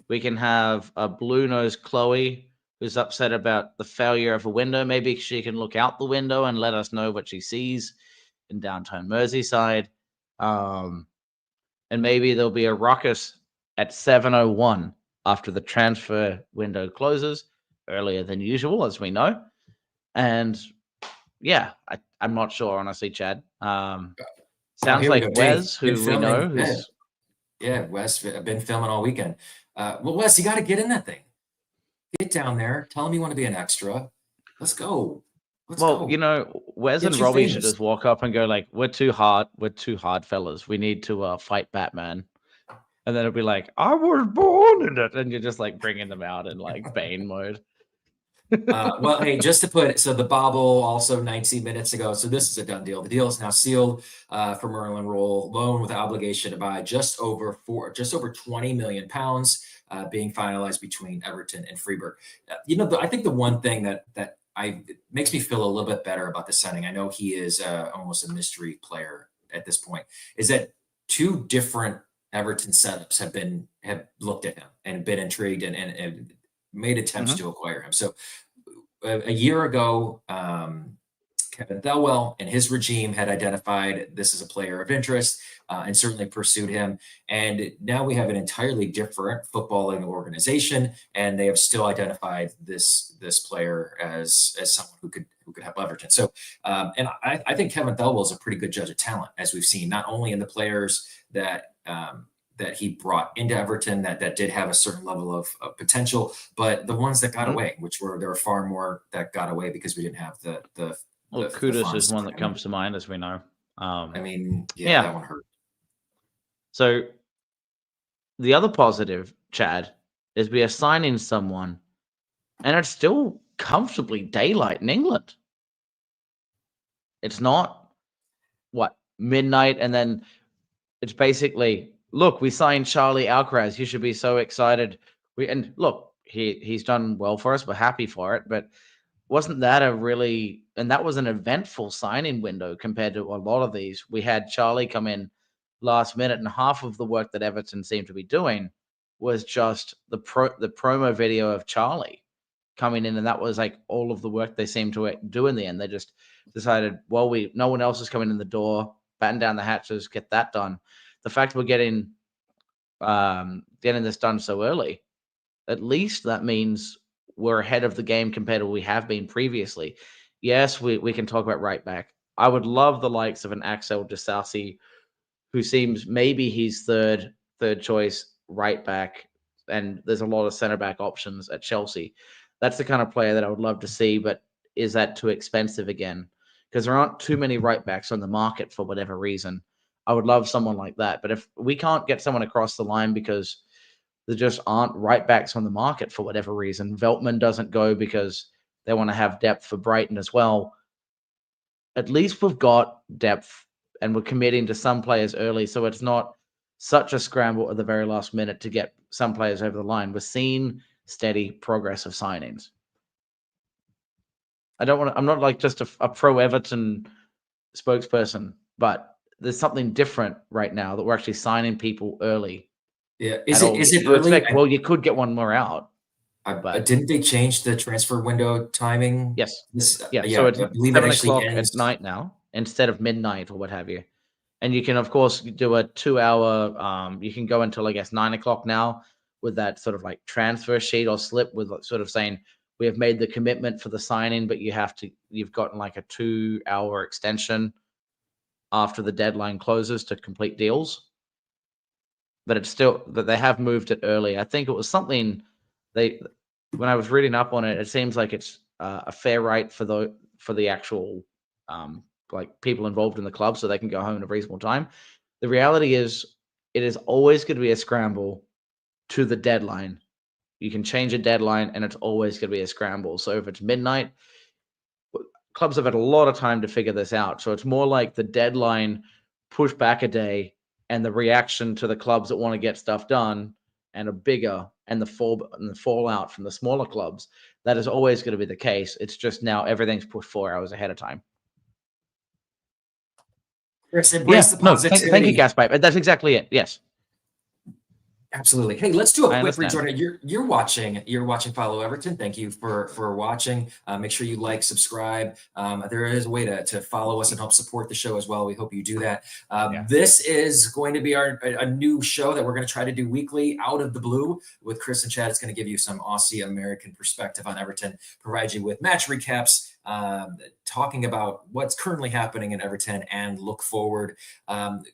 S2: We can have a blue nose Chloe who's upset about the failure of a window. Maybe she can look out the window and let us know what she sees in downtown Merseyside. And maybe there'll be a ruckus at 7:01 after the transfer window closes, earlier than usual, as we know. And yeah, I'm not sure, honestly, Chad. Sounds like Wes, who we know, who's
S1: Wes, I've been filming all weekend. Well, Wes, you got to get in that thing. Get down there. Tell him you want to be an extra. Let's go. Let's go.
S2: Wes and Robbie should just walk up and go like, "We're too hard, fellas. We need to fight Batman." And then it'll be like, "I was born in it," and you're just like bringing them out in like Bane mode.
S1: Well, hey, just to put it, so the Bobble also 19 minutes ago. So this is a done deal. The deal is now sealed for Merlin Roll, loan with obligation to buy just over 20 million pounds, being finalized between Everton and Freiburg. I think the one thing that makes me feel a little bit better about the signing, I know he is almost a mystery player at this point, is that two different Everton setups have looked at him and been intrigued and made attempts to acquire him. So a year ago, Kevin Thelwell and his regime had identified this as a player of interest and certainly pursued him. And now we have an entirely different footballing organization, and they have still identified this player as someone who could help Everton. So, and I think Kevin Thelwell is a pretty good judge of talent, as we've seen, not only in the players that he brought into Everton that did have a certain level of potential, but the ones that got away, there were far more that got away because we didn't have the
S2: Kudus is one that comes to mind, as we know.
S1: That one hurt.
S2: So the other positive, Chad, is we are signing someone, and it's still comfortably daylight in England. It's not midnight, and then it's basically, look, we signed Charlie Alcaraz. You should be so excited. He's done well for us. We're happy for it, but wasn't that that was an eventful signing window compared to a lot of these. We had Charlie come in last minute, and half of the work that Everton seemed to be doing was just the promo video of Charlie coming in, and that was like all of the work they seemed to do in the end. They just decided, well, no one else is coming in the door, batten down the hatches, get that done. The fact we're getting this done so early, at least that means we're ahead of the game compared to what we have been previously. Yes, we can talk about right back. I would love the likes of an Axel Disasi, who seems maybe he's third choice right back, and there's a lot of center back options at Chelsea. That's the kind of player that I would love to see, but is that too expensive again? Because there aren't too many right backs on the market for whatever reason. I would love someone like that. But if we can't get someone across the line because there just aren't right backs on the market for whatever reason, Veltman doesn't go because they want to have depth for Brighton as well. At least we've got depth, and we're committing to some players early, so it's not such a scramble at the very last minute to get some players over the line. We're seeing steady progress of signings. I'm not like just a pro Everton spokesperson, but there's something different right now that we're actually signing people early.
S1: Yeah, is it early?
S2: Well, you could get one more out.
S1: But didn't they change the transfer window timing?
S2: Yes.
S1: So it's
S2: I believe 7 o'clock at night now instead of midnight or what have you. And you can, of course, do a 2 hour. You can go until I guess 9 o'clock now with that sort of like transfer sheet or slip with like, sort of saying we have made the commitment for the signing, but you've gotten like a 2 hour extension after the deadline closes to complete deals. But it's still that they have moved it early. I think it was something they when I was reading up on it, it seems like it's a fair rate for the actual like people involved in the club, so they can go home in a reasonable time. The reality is, it is always going to be a scramble to the deadline. You can change a deadline, and it's always going to be a scramble. So if it's midnight, clubs have had a lot of time to figure this out. So it's more like the deadline pushed back a day, and the reaction to the clubs that want to get stuff done and are bigger, and the fallout from the smaller clubs. That is always going to be the case. It's just now everything's pushed 4 hours ahead of time.
S1: Chris, embrace the
S2: No,
S1: positivity.
S2: thank you, Gaspipe. That's exactly it. Yes.
S1: Absolutely. Hey, let's do a
S2: I
S1: quick
S2: understand.
S1: rejoin. You're watching Follow Everton. Thank you for watching. Make sure you like, subscribe. There is a way to follow us and help support the show as well. We hope you do that.
S2: Yeah.
S1: This is going to be a new show that we're going to try to do weekly out of the blue with Chris and Chad. It's going to give you some Aussie American perspective on Everton, provide you with match recaps, talking about what's currently happening in Everton and look forward.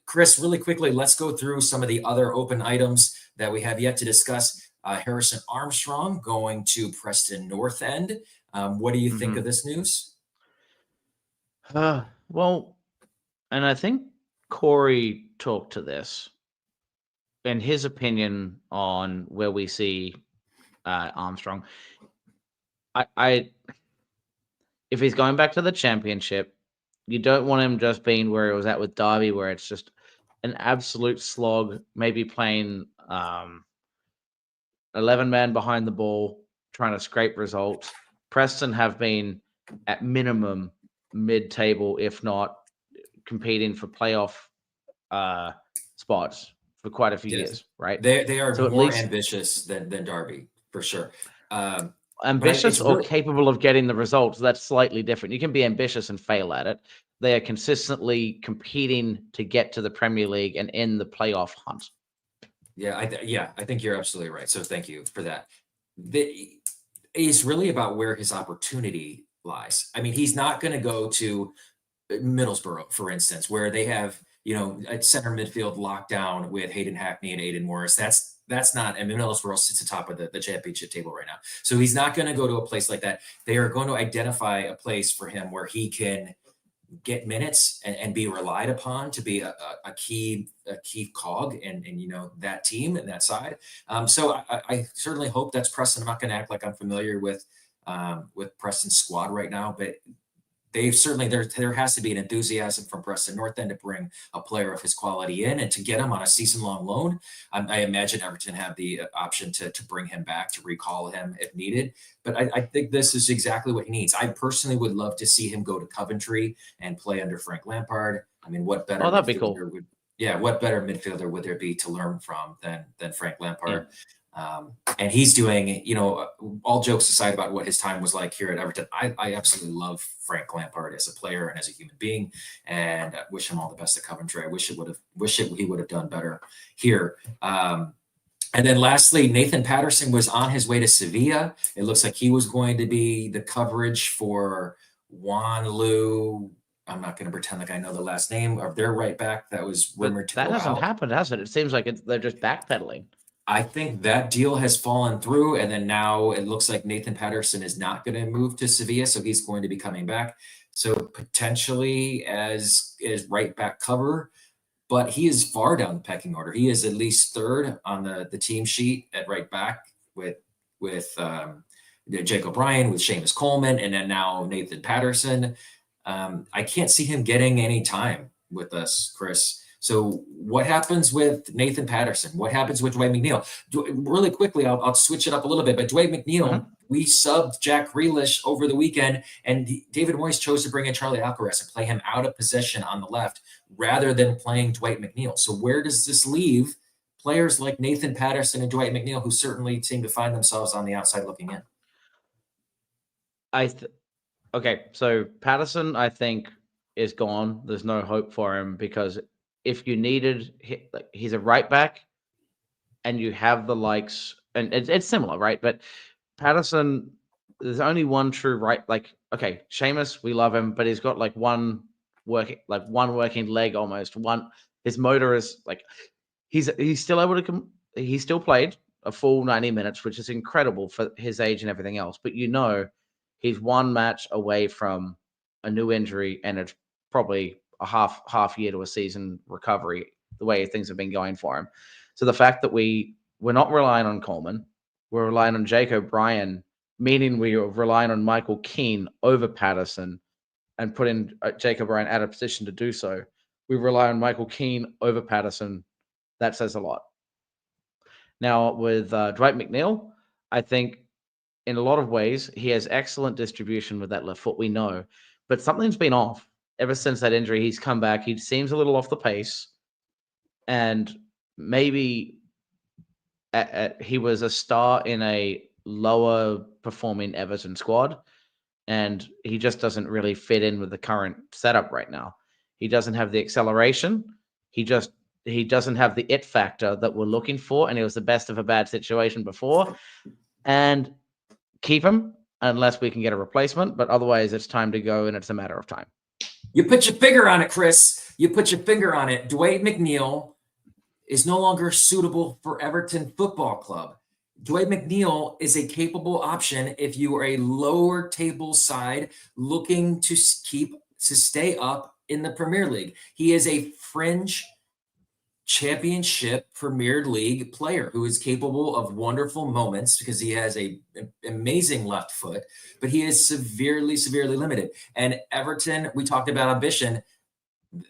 S1: Chris, really quickly, let's go through some of the other open items that we have yet to discuss. Harrison Armstrong going to Preston North End. What do you think of this news?
S2: Well, and I think Corey talked to this and his opinion on where we see Armstrong. I if he's going back to the championship, you don't want him just being where he was at with Derby, where it's just an absolute slog, maybe playing 11 man behind the ball, trying to scrape results. Preston have been at minimum mid-table, if not competing for playoff spots for quite a few years, right?
S1: They are
S2: So at
S1: more
S2: least
S1: ambitious than Derby, for sure.
S2: ambitious or
S1: really,
S2: capable of getting the results, that's slightly different. You can be ambitious and fail at it. They are consistently competing to get to the Premier League and in the playoff hunt.
S1: yeah, I think you're absolutely right. So thank you for that. It's really about where his opportunity lies. I mean, he's not going to go to Middlesbrough, for instance, where they have, a center midfield lockdown with Hayden Hackney and Aidan Morris. That's not, and Middlesbrough sits atop of the championship table right now. So he's not going to go to a place like that. They are going to identify a place for him where he can get minutes and be relied upon to be a key cog in that team and that side. So I certainly hope that's Preston. I'm not going to act like I'm familiar with Preston's squad right now, but they've certainly there has to be an enthusiasm from Preston North End to bring a player of his quality in and to get him on a season-long loan. I imagine Everton have the option to bring him back, to recall him if needed. But I think this is exactly what he needs. I personally would love to see him go to Coventry and play under Frank Lampard. I mean, what better
S2: that'd be cool.
S1: what better midfielder would there be to learn from than Frank Lampard? Yeah. And he's doing, all jokes aside about what his time was like here at Everton, I absolutely love Frank Lampard as a player and as a human being, and I wish him all the best at Coventry. I wish he would have done better here. And then lastly, Nathan Patterson was on his way to Sevilla. It looks like he was going to be the coverage for Juan Lu. I'm not going to pretend like I know the last name of their right back that was rumored to go out.
S2: That hasn't happened, has it? It seems like they're just backpedaling.
S1: I think that deal has fallen through, and then now it looks like Nathan Patterson is not going to move to Sevilla, so he's going to be coming back. So potentially as right back cover, but he is far down the pecking order. He is at least third on the team sheet at right back with Jake O'Brien, with Seamus Coleman, and then now Nathan Patterson. I can't see him getting any time with us, Chris. So what happens with Nathan Patterson? What happens with Dwight McNeil? Really quickly, I'll switch it up a little bit. But Dwight McNeil, we subbed Jack Grealish over the weekend, and David Moyes chose to bring in Charlie Alcaraz and play him out of position on the left rather than playing Dwight McNeil. So where does this leave players like Nathan Patterson and Dwight McNeil, who certainly seem to find themselves on the outside looking in?
S2: Okay, so Patterson, I think, is gone. There's no hope for him because if you needed, he's a right back, and you have the likes, and it's similar, right? But Patterson, there's only one true right. Like, okay, Seamus, we love him, but he's got like one working leg almost. His motor is like he's still able to he still played a full 90 minutes, which is incredible for his age and everything else. But he's one match away from a new injury, and it's probably a half year to a season recovery, the way things have been going for him. So the fact that we're not relying on Coleman, we're relying on Jake O'Brien, meaning we are relying on Michael Keane over Patterson, and putting Jake O'Brien out of position to do so. We rely on Michael Keane over Patterson. That says a lot. Now, with Dwight McNeil, I think in a lot of ways, he has excellent distribution with that left foot, we know. But something's been off ever since that injury. He's come back. He seems a little off the pace. And maybe he was a star in a lower performing Everton squad, and he just doesn't really fit in with the current setup right now. He doesn't have the acceleration. He doesn't have the it factor that we're looking for, and it was the best of a bad situation before. And keep him unless we can get a replacement, but otherwise it's time to go, and it's a matter of time.
S1: You put your finger on it, Chris. You put your finger on it. Dwight McNeil is no longer suitable for Everton Football Club. Dwight McNeil is a capable option if you are a lower table side looking to stay up in the Premier League. He is a fringe championship Premier League player who is capable of wonderful moments because he has an amazing left foot, but he is severely limited. And Everton, we talked about ambition.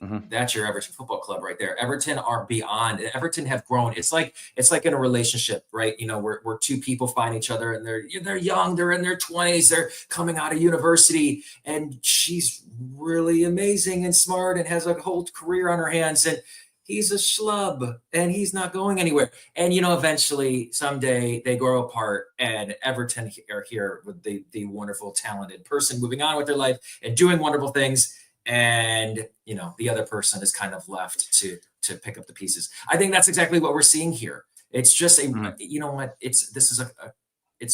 S1: Mm-hmm. That's your Everton Football Club right there. Everton are beyond. Everton have grown. It's like in a relationship, right? You know, where two people find each other and they're young, they're in their 20s, they're coming out of university, and she's really amazing and smart and has a whole career on her hands, and he's a schlub and he's not going anywhere. And, you know, eventually someday they grow apart, and Everton are here with the wonderful, talented person moving on with their life and doing wonderful things. And, you know, the other person is kind of left to pick up the pieces. I think that's exactly what we're seeing here. It's just you know what, it's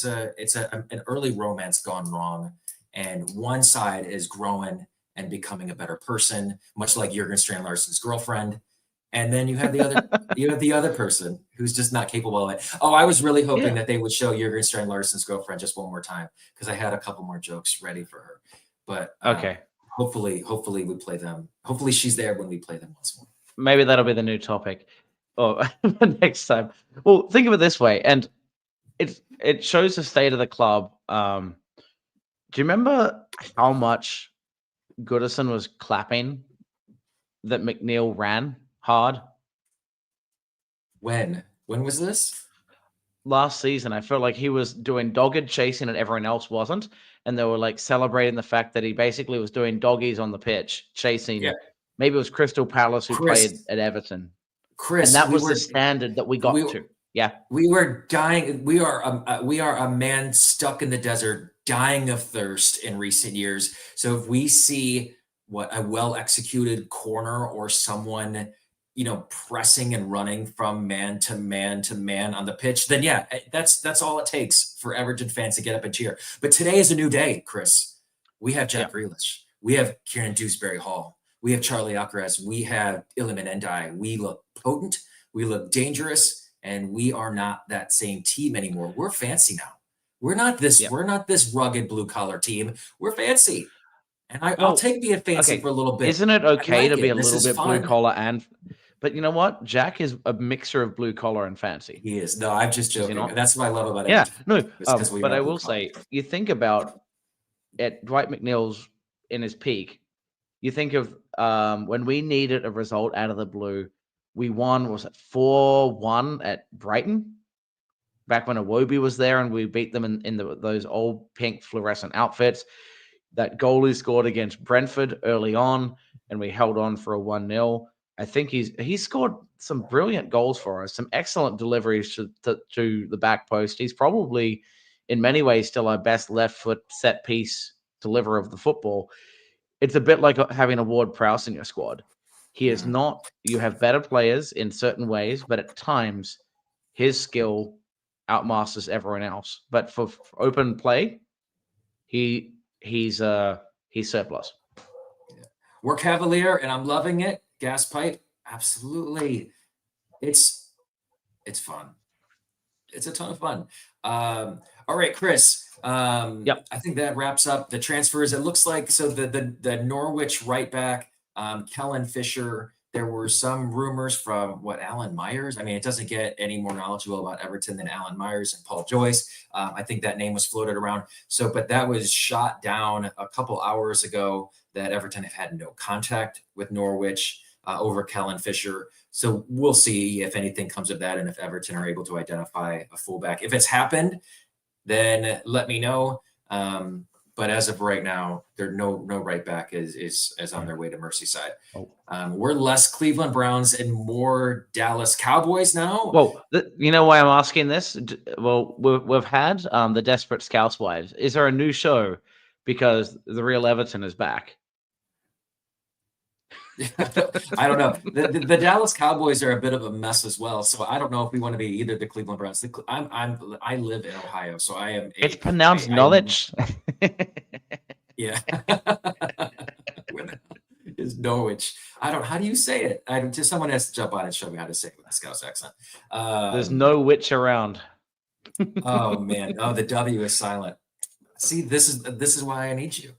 S1: an early romance gone wrong. And one side is growing and becoming a better person, much like Jurgen Strand Larsen's girlfriend. And then you have the other person who's just not capable of it. Oh, I was really hoping that they would show Jurgen Strand Larsen's girlfriend just one more time, because I had a couple more jokes ready for her. But
S2: okay.
S1: Hopefully we play them. Hopefully she's there when we play them once more.
S2: Maybe that'll be the new topic next time. Well, think of it this way, and it shows the state of the club. Do you remember how much Goodison was clapping that McNeil ran hard?
S1: When was this?
S2: Last season. I felt like he was doing dogged chasing and everyone else wasn't. And they were like celebrating the fact that he basically was doing doggies on the pitch, chasing. Yeah. Maybe it was Crystal Palace who played at Everton.
S1: Chris,
S2: and that was the standard that we got to. Yeah. We
S1: were dying. We are a man stuck in the desert, dying of thirst in recent years. So if we see a well-executed corner or someone, you know, pressing and running from man to man to man on the pitch, then yeah, that's all it takes for Everton fans to get up and cheer. But today is a new day, Chris. We have Jack Grealish. We have Kieran Dewsbury-Hall. We have Charlie Alcaraz. We have Iliman Ndiaye. We look potent. We look dangerous, and we are not that same team anymore. We're fancy now. We're not this. We're not this rugged blue collar team. We're fancy, and I'll take being fancy for a little bit.
S2: Isn't it okay to be a little bit blue collar and? But you know what? Jack is a mixture of blue collar and fancy.
S1: He is. No, I'm just joking. That's what I love about it.
S2: Yeah, no. But I will say, you think about at Dwight McNeil's in his peak. You think of when we needed a result out of the blue, we won. Was it 4-1 at Brighton? Back when Iwobi was there, and we beat them in those old pink fluorescent outfits. That goal he scored against Brentford early on, and we held on for a 1-0. I think he's scored some brilliant goals for us, some excellent deliveries to the back post. He's probably, in many ways, still our best left foot set piece deliverer of the football. It's a bit like having a Ward Prowse in your squad. He is
S1: Mhm.
S2: not. You have better players in certain ways, but at times his skill outmasters everyone else. But for open play, he's surplus.
S1: We're Cavalier, and I'm loving it. Gas pipe, absolutely. It's fun. It's a ton of fun. All right, Chris.
S2: Yep.
S1: I think that wraps up the transfers. It looks like so the Norwich right back, Kellen Fisher. There were some rumors from Alan Myers. I mean, it doesn't get any more knowledgeable about Everton than Alan Myers and Paul Joyce. I think that name was floated around. So, but that was shot down a couple hours ago. That Everton have had no contact with Norwich over Kellen Fisher. So we'll see if anything comes of that and if Everton are able to identify a fullback. If it's happened, then let me know. But as of right now, there no right back is on their way to Merseyside.
S2: Oh.
S1: We're less Cleveland Browns and more Dallas Cowboys now.
S2: Well, you know why I'm asking this? Well, we've had the Desperate Scousewives. Is there a new show because the real Everton is back?
S1: I don't know. The Dallas Cowboys are a bit of a mess as well. So I don't know if we want to be either the Cleveland Browns. I live in Ohio, so I am.
S2: It's pronounced Norwich.
S1: Yeah. Is Norwich. How do you say it? Just someone has to jump on and show me how to say it with the Scouse accent.
S2: There's no witch around.
S1: Oh man. Oh, the W is silent. See, this is why I need you.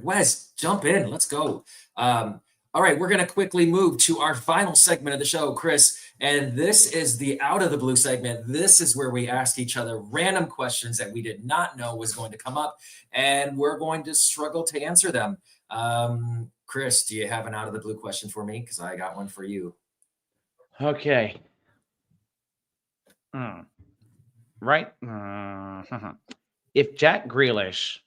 S1: Wes, jump in. Let's go. All right, we're going to quickly move to our final segment of the show, Chris. And this is the Out of the Blue segment. This is where we ask each other random questions that we did not know was going to come up, and we're going to struggle to answer them. Chris, do you have an Out of the Blue question for me? Because I got one for you.
S2: Okay. Right. If Jack Grealish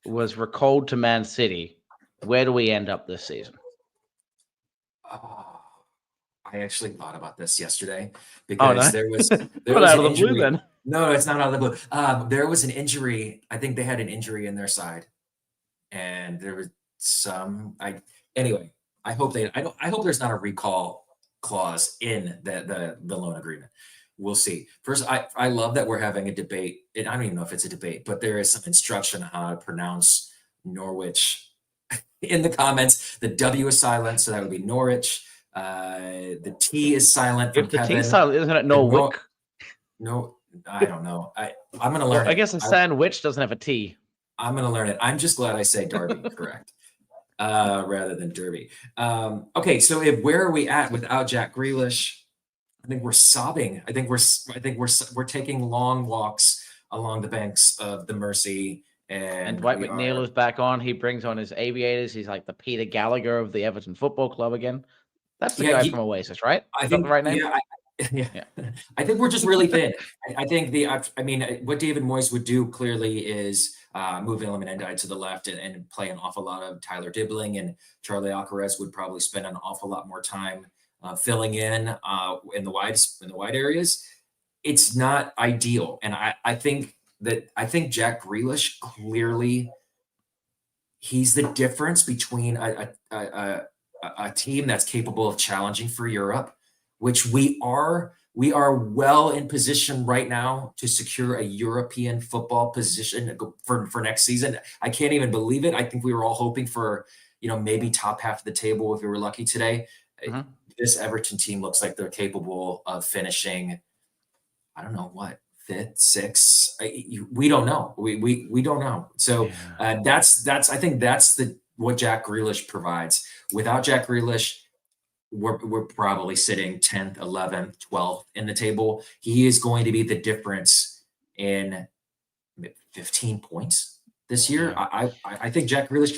S2: was recalled to Man City, where do we end up this season?
S1: Oh, I actually thought about this yesterday because there was
S2: Not
S1: an
S2: out of the
S1: injury.
S2: blue then.
S1: No, it's not out of the blue. There was an injury. I think they had an injury in their side, and there was some. Anyway. I hope there's not a recall clause in the loan agreement. We'll see. First, I love that we're having a debate. And I don't even know if it's a debate, but there is some instruction on how to pronounce Norwich in the comments. The W is silent, so that would be Norwich. The T is silent.
S2: If the T is silent, isn't it Norwich?
S1: No, I don't know. I'm going to learn.
S2: I guess a sandwich doesn't have a T.
S1: I'm going to learn it. I'm just glad I say Derby correct. Rather than Derby. Okay, so where are we at without Jack Grealish? I think we're sobbing. I think we're taking long walks along the banks of the Mersey, and
S2: Dwight McNeil is back on. He brings on his aviators. He's like the Peter Gallagher of the Everton Football Club again. That's the guy from Oasis, right?
S1: I think
S2: the right name.
S1: Yeah. I think we're just really thin. I think what David Moyes would do clearly is move Illuminati to the left and play an awful lot of Tyler Dibbling, and Charlie Alcaraz would probably spend an awful lot more time filling in the wide areas. It's not ideal, and I think Jack Grealish clearly he's the difference between a team that's capable of challenging for Europe, which we are well in position right now to secure a European football position for next season. I can't even believe it. I think we were all hoping for, maybe top half of the table if we were lucky today. Mm-hmm. This Everton team looks like they're capable of finishing, I don't know what, fifth, sixth. We don't know. We don't know. So that's I think that's what Jack Grealish provides. Without Jack Grealish, we're probably sitting 10th, 11th, 12th in the table. He is going to be the difference in 15 points this year. Yeah. I think Jack Grealish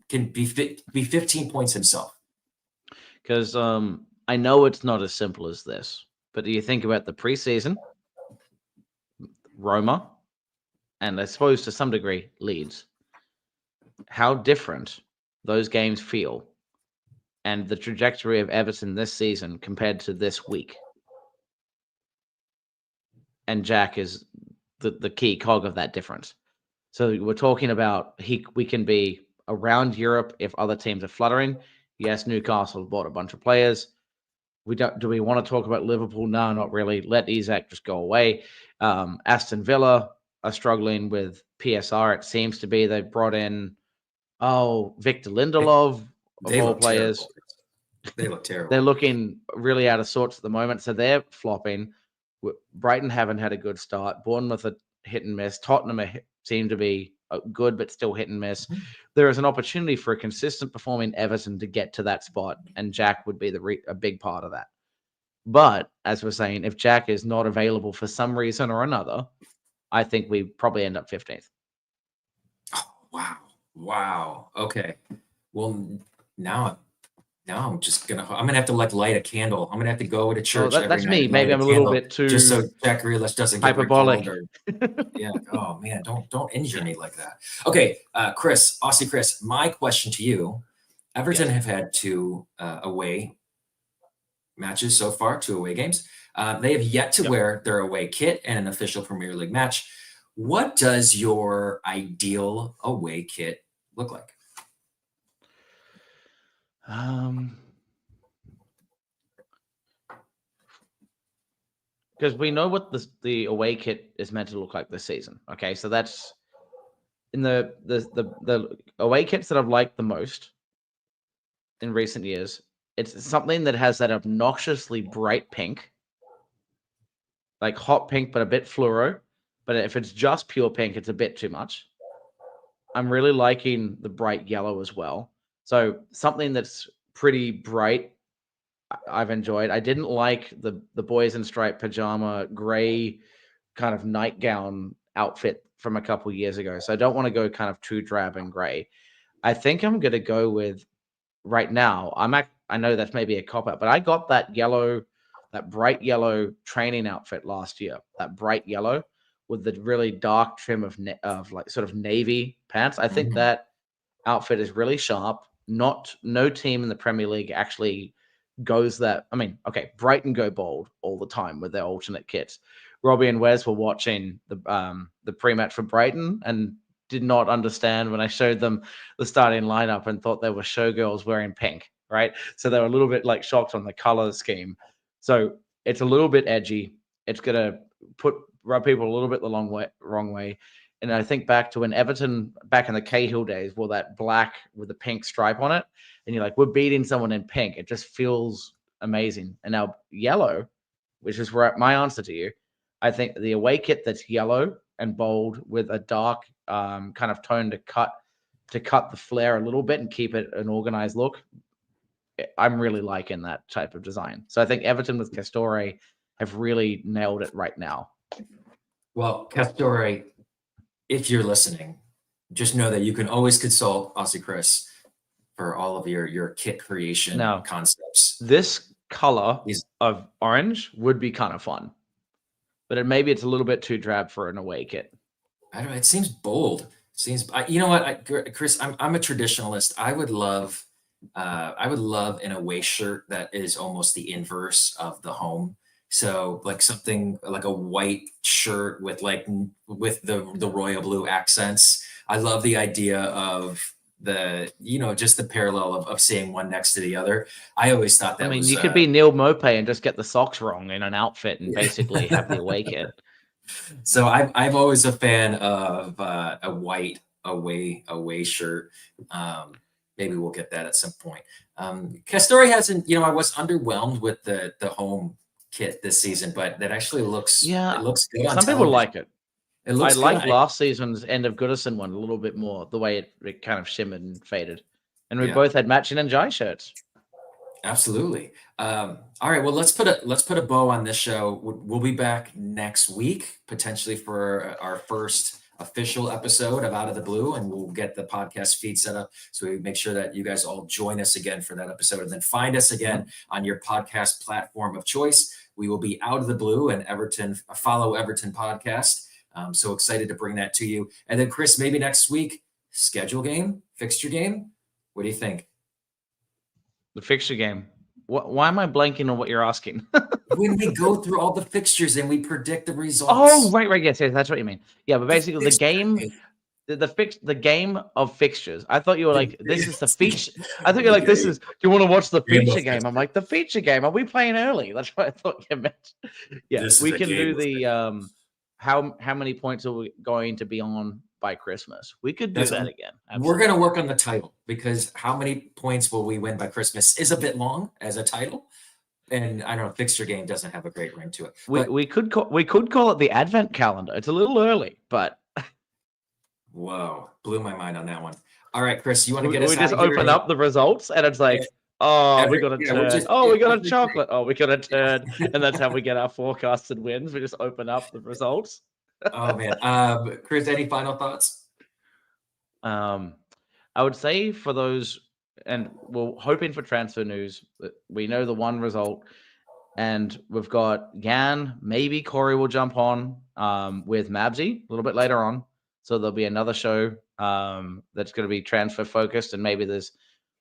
S1: can be 15 points himself.
S2: Because I know it's not as simple as this, but do you think about the preseason, Roma, and I suppose to some degree Leeds, how different those games feel, and the trajectory of Everton this season compared to this week. And Jack is the key cog of that difference. So we're talking about we can be around Europe if other teams are fluttering. Yes, Newcastle bought a bunch of players. Do we want to talk about Liverpool? No, not really. Let Isak just go away. Aston Villa are struggling with PSR. It seems to be they brought in Victor Lindelof of
S1: They
S2: all
S1: look
S2: players.
S1: terrible. They look terrible.
S2: They're looking really out of sorts at the moment, so they're flopping. Brighton haven't had a good start. Bournemouth are hit and miss. Tottenham seem to be good, but still hit and miss. There is an opportunity for a consistent performing Everton to get to that spot, and Jack would be a big part of that. But as we're saying, if Jack is not available for some reason or another, I think we probably end up 15th.
S1: Oh, wow. Okay. Well, now I'm just I'm gonna have to light a candle. I'm gonna have to go to church.
S2: That's
S1: every
S2: me.
S1: night,
S2: Maybe
S1: light
S2: I'm a little
S1: candle,
S2: bit too
S1: just so Jack Grealish doesn't get
S2: hyperbolic.
S1: recalled. Yeah. Oh man, don't injure me like that. Okay, Chris, Aussie Chris. My question to you: Everton have had 2 away matches so far, 2 away games. They have yet to wear their away kit in an official Premier League match. What does your ideal away kit look like?
S2: Because we know what the away kit is meant to look like this season. Okay, so that's in the away kits that I've liked the most in recent years. It's something that has that obnoxiously bright pink, like hot pink, but a bit fluoro. But if it's just pure pink, it's a bit too much. I'm really liking the bright yellow as well. So something that's pretty bright, I've enjoyed. I didn't like the boys in striped pajama gray kind of nightgown outfit from a couple years ago. So I don't want to go kind of too drab and gray. I think I'm going to go with right now. I know that's maybe a cop out, but I got that bright yellow training outfit last year. That bright yellow with the really dark trim of like sort of navy pants. I think that outfit is really sharp. No team in the Premier League actually goes that. I mean, okay, Brighton go bold all the time with their alternate kits. Robbie and Wes were watching the pre-match for Brighton and did not understand when I showed them the starting lineup and thought they were showgirls wearing pink, right? So they were a little bit like shocked on the color scheme. So it's a little bit edgy. It's gonna rub people a little bit the wrong way. And I think back to when Everton back in the Cahill days wore that black with the pink stripe on it, and you're like, we're beating someone in pink. It just feels amazing. And now yellow, which is my answer to you, I think the away kit that's yellow and bold with a dark kind of tone to cut the flare a little bit and keep it an organized look. I'm really liking that type of design. So I think Everton with Castore have really nailed it right now.
S1: Well, Castore, if you're listening, just know that you can always consult Aussie Chris for all of your kit creation concepts.
S2: This color of orange would be kind of fun, but maybe it's a little bit too drab for an away kit.
S1: I don't know. It seems bold. You know what, Chris? I'm a traditionalist. I would love an away shirt that is almost the inverse of the home. So like something like a white shirt with the royal blue accents. I love the idea of just the parallel of seeing one next to the other. I always thought that
S2: you could be Neil Mopay and just get the socks wrong in an outfit and basically have the away kit.
S1: So I'm always a fan of a white away shirt. Maybe we'll get that at some point. Castore hasn't, I was underwhelmed with the home kit this season, but that actually looks it looks good on
S2: some
S1: television.
S2: people like it.
S1: It looks
S2: I like last season's End of Goodison one a little bit more, the way it kind of shimmered and faded. And we both had matching Njai shirts.
S1: Absolutely. All right. Well, let's put a bow on this show. We'll be back next week, potentially for our first official episode of Out of the Blue, and we'll get the podcast feed set up so we make sure that you guys all join us again for that episode, and then find us again on your podcast platform of choice. We will be Out of the Blue and Follow Everton podcast. I'm so excited to bring that to you. And then Chris, maybe next week, schedule game, fixture game. What do you think?
S2: The fixture game. Why am I blanking on what you're asking?
S1: When we go through all the fixtures and we predict the results.
S2: Oh, right. Yes, that's what you mean. Yeah, but basically the game, the game of fixtures. I thought you were like, this is the feature. I thought you're like, this is. Do you want to watch the
S1: Game of
S2: feature game? I'm like, the feature game. Are we playing early? That's what I thought you meant. Yeah,
S1: This is
S2: we
S1: a
S2: can
S1: game
S2: do
S1: of
S2: the how many points are we going to be on by Christmas? We could do
S1: That's-
S2: that again.
S1: We're going to work on the title because how many points will we win by Christmas is a bit long as a title. And I don't know, fixture game doesn't have a great ring to it. But,
S2: We could call it the Advent calendar. It's a little early, but
S1: whoa, blew my mind on that one. All right, Chris, you want to
S2: we
S1: get us
S2: just
S1: out of here?
S2: open up the results, and it's like, oh, we got a
S1: yeah, we're
S2: turd.
S1: just-
S2: Oh, we got a
S1: every-
S2: chocolate. Oh, we got a turd, and that's how we get our forecasted wins. We just open up the results.
S1: Oh man, Chris, any final thoughts?
S2: I would say for those, and we're hoping for transfer news. We know the one result, and we've got Yan. Maybe Corey will jump on with Mabsy a little bit later on. So there'll be another show that's going to be transfer focused, and maybe there's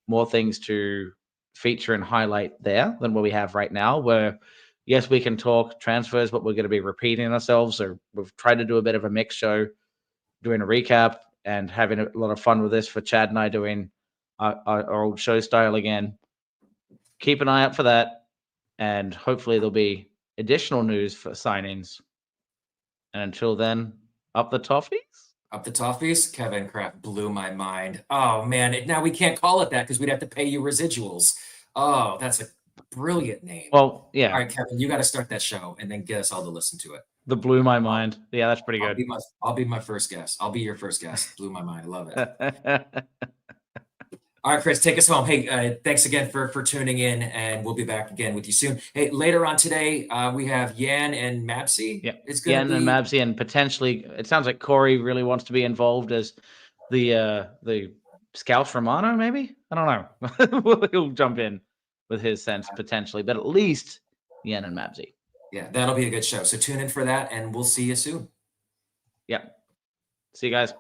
S2: more things to feature and highlight there than what we have right now. Where yes, we can talk transfers, but we're going to be repeating ourselves. So we've tried to do a bit of a mix show, doing a recap and having a lot of fun with this for Chad and I doing our old show style again. Keep an eye out for that. And hopefully there'll be additional news for signings. And until then, up the toffees.
S1: Up the toffees, Kevin Kraft blew my mind. Oh man, now we can't call it that because we'd have to pay you residuals. Oh, that's a brilliant name.
S2: Well, yeah.
S1: All right, Kevin, you got to start that show and then get us all to listen to it.
S2: The blew my mind. Yeah, that's pretty good.
S1: I'll be my first guest. I'll be your first guest. Blew my mind. I love it. All right, Chris, take us home. Hey, thanks again for tuning in, and we'll be back again with you soon. Hey, later on today, we have Yan and Mabsy.
S2: Yeah,
S1: it's going
S2: Yan and Mabsy, and potentially, it sounds like Corey really wants to be involved as the Scouse Romano, maybe? I don't know. He'll jump in with his sense potentially, but at least Yan and Mabsy.
S1: Yeah, that'll be a good show. So tune in for that, and we'll see you soon.
S2: Yeah. See you guys.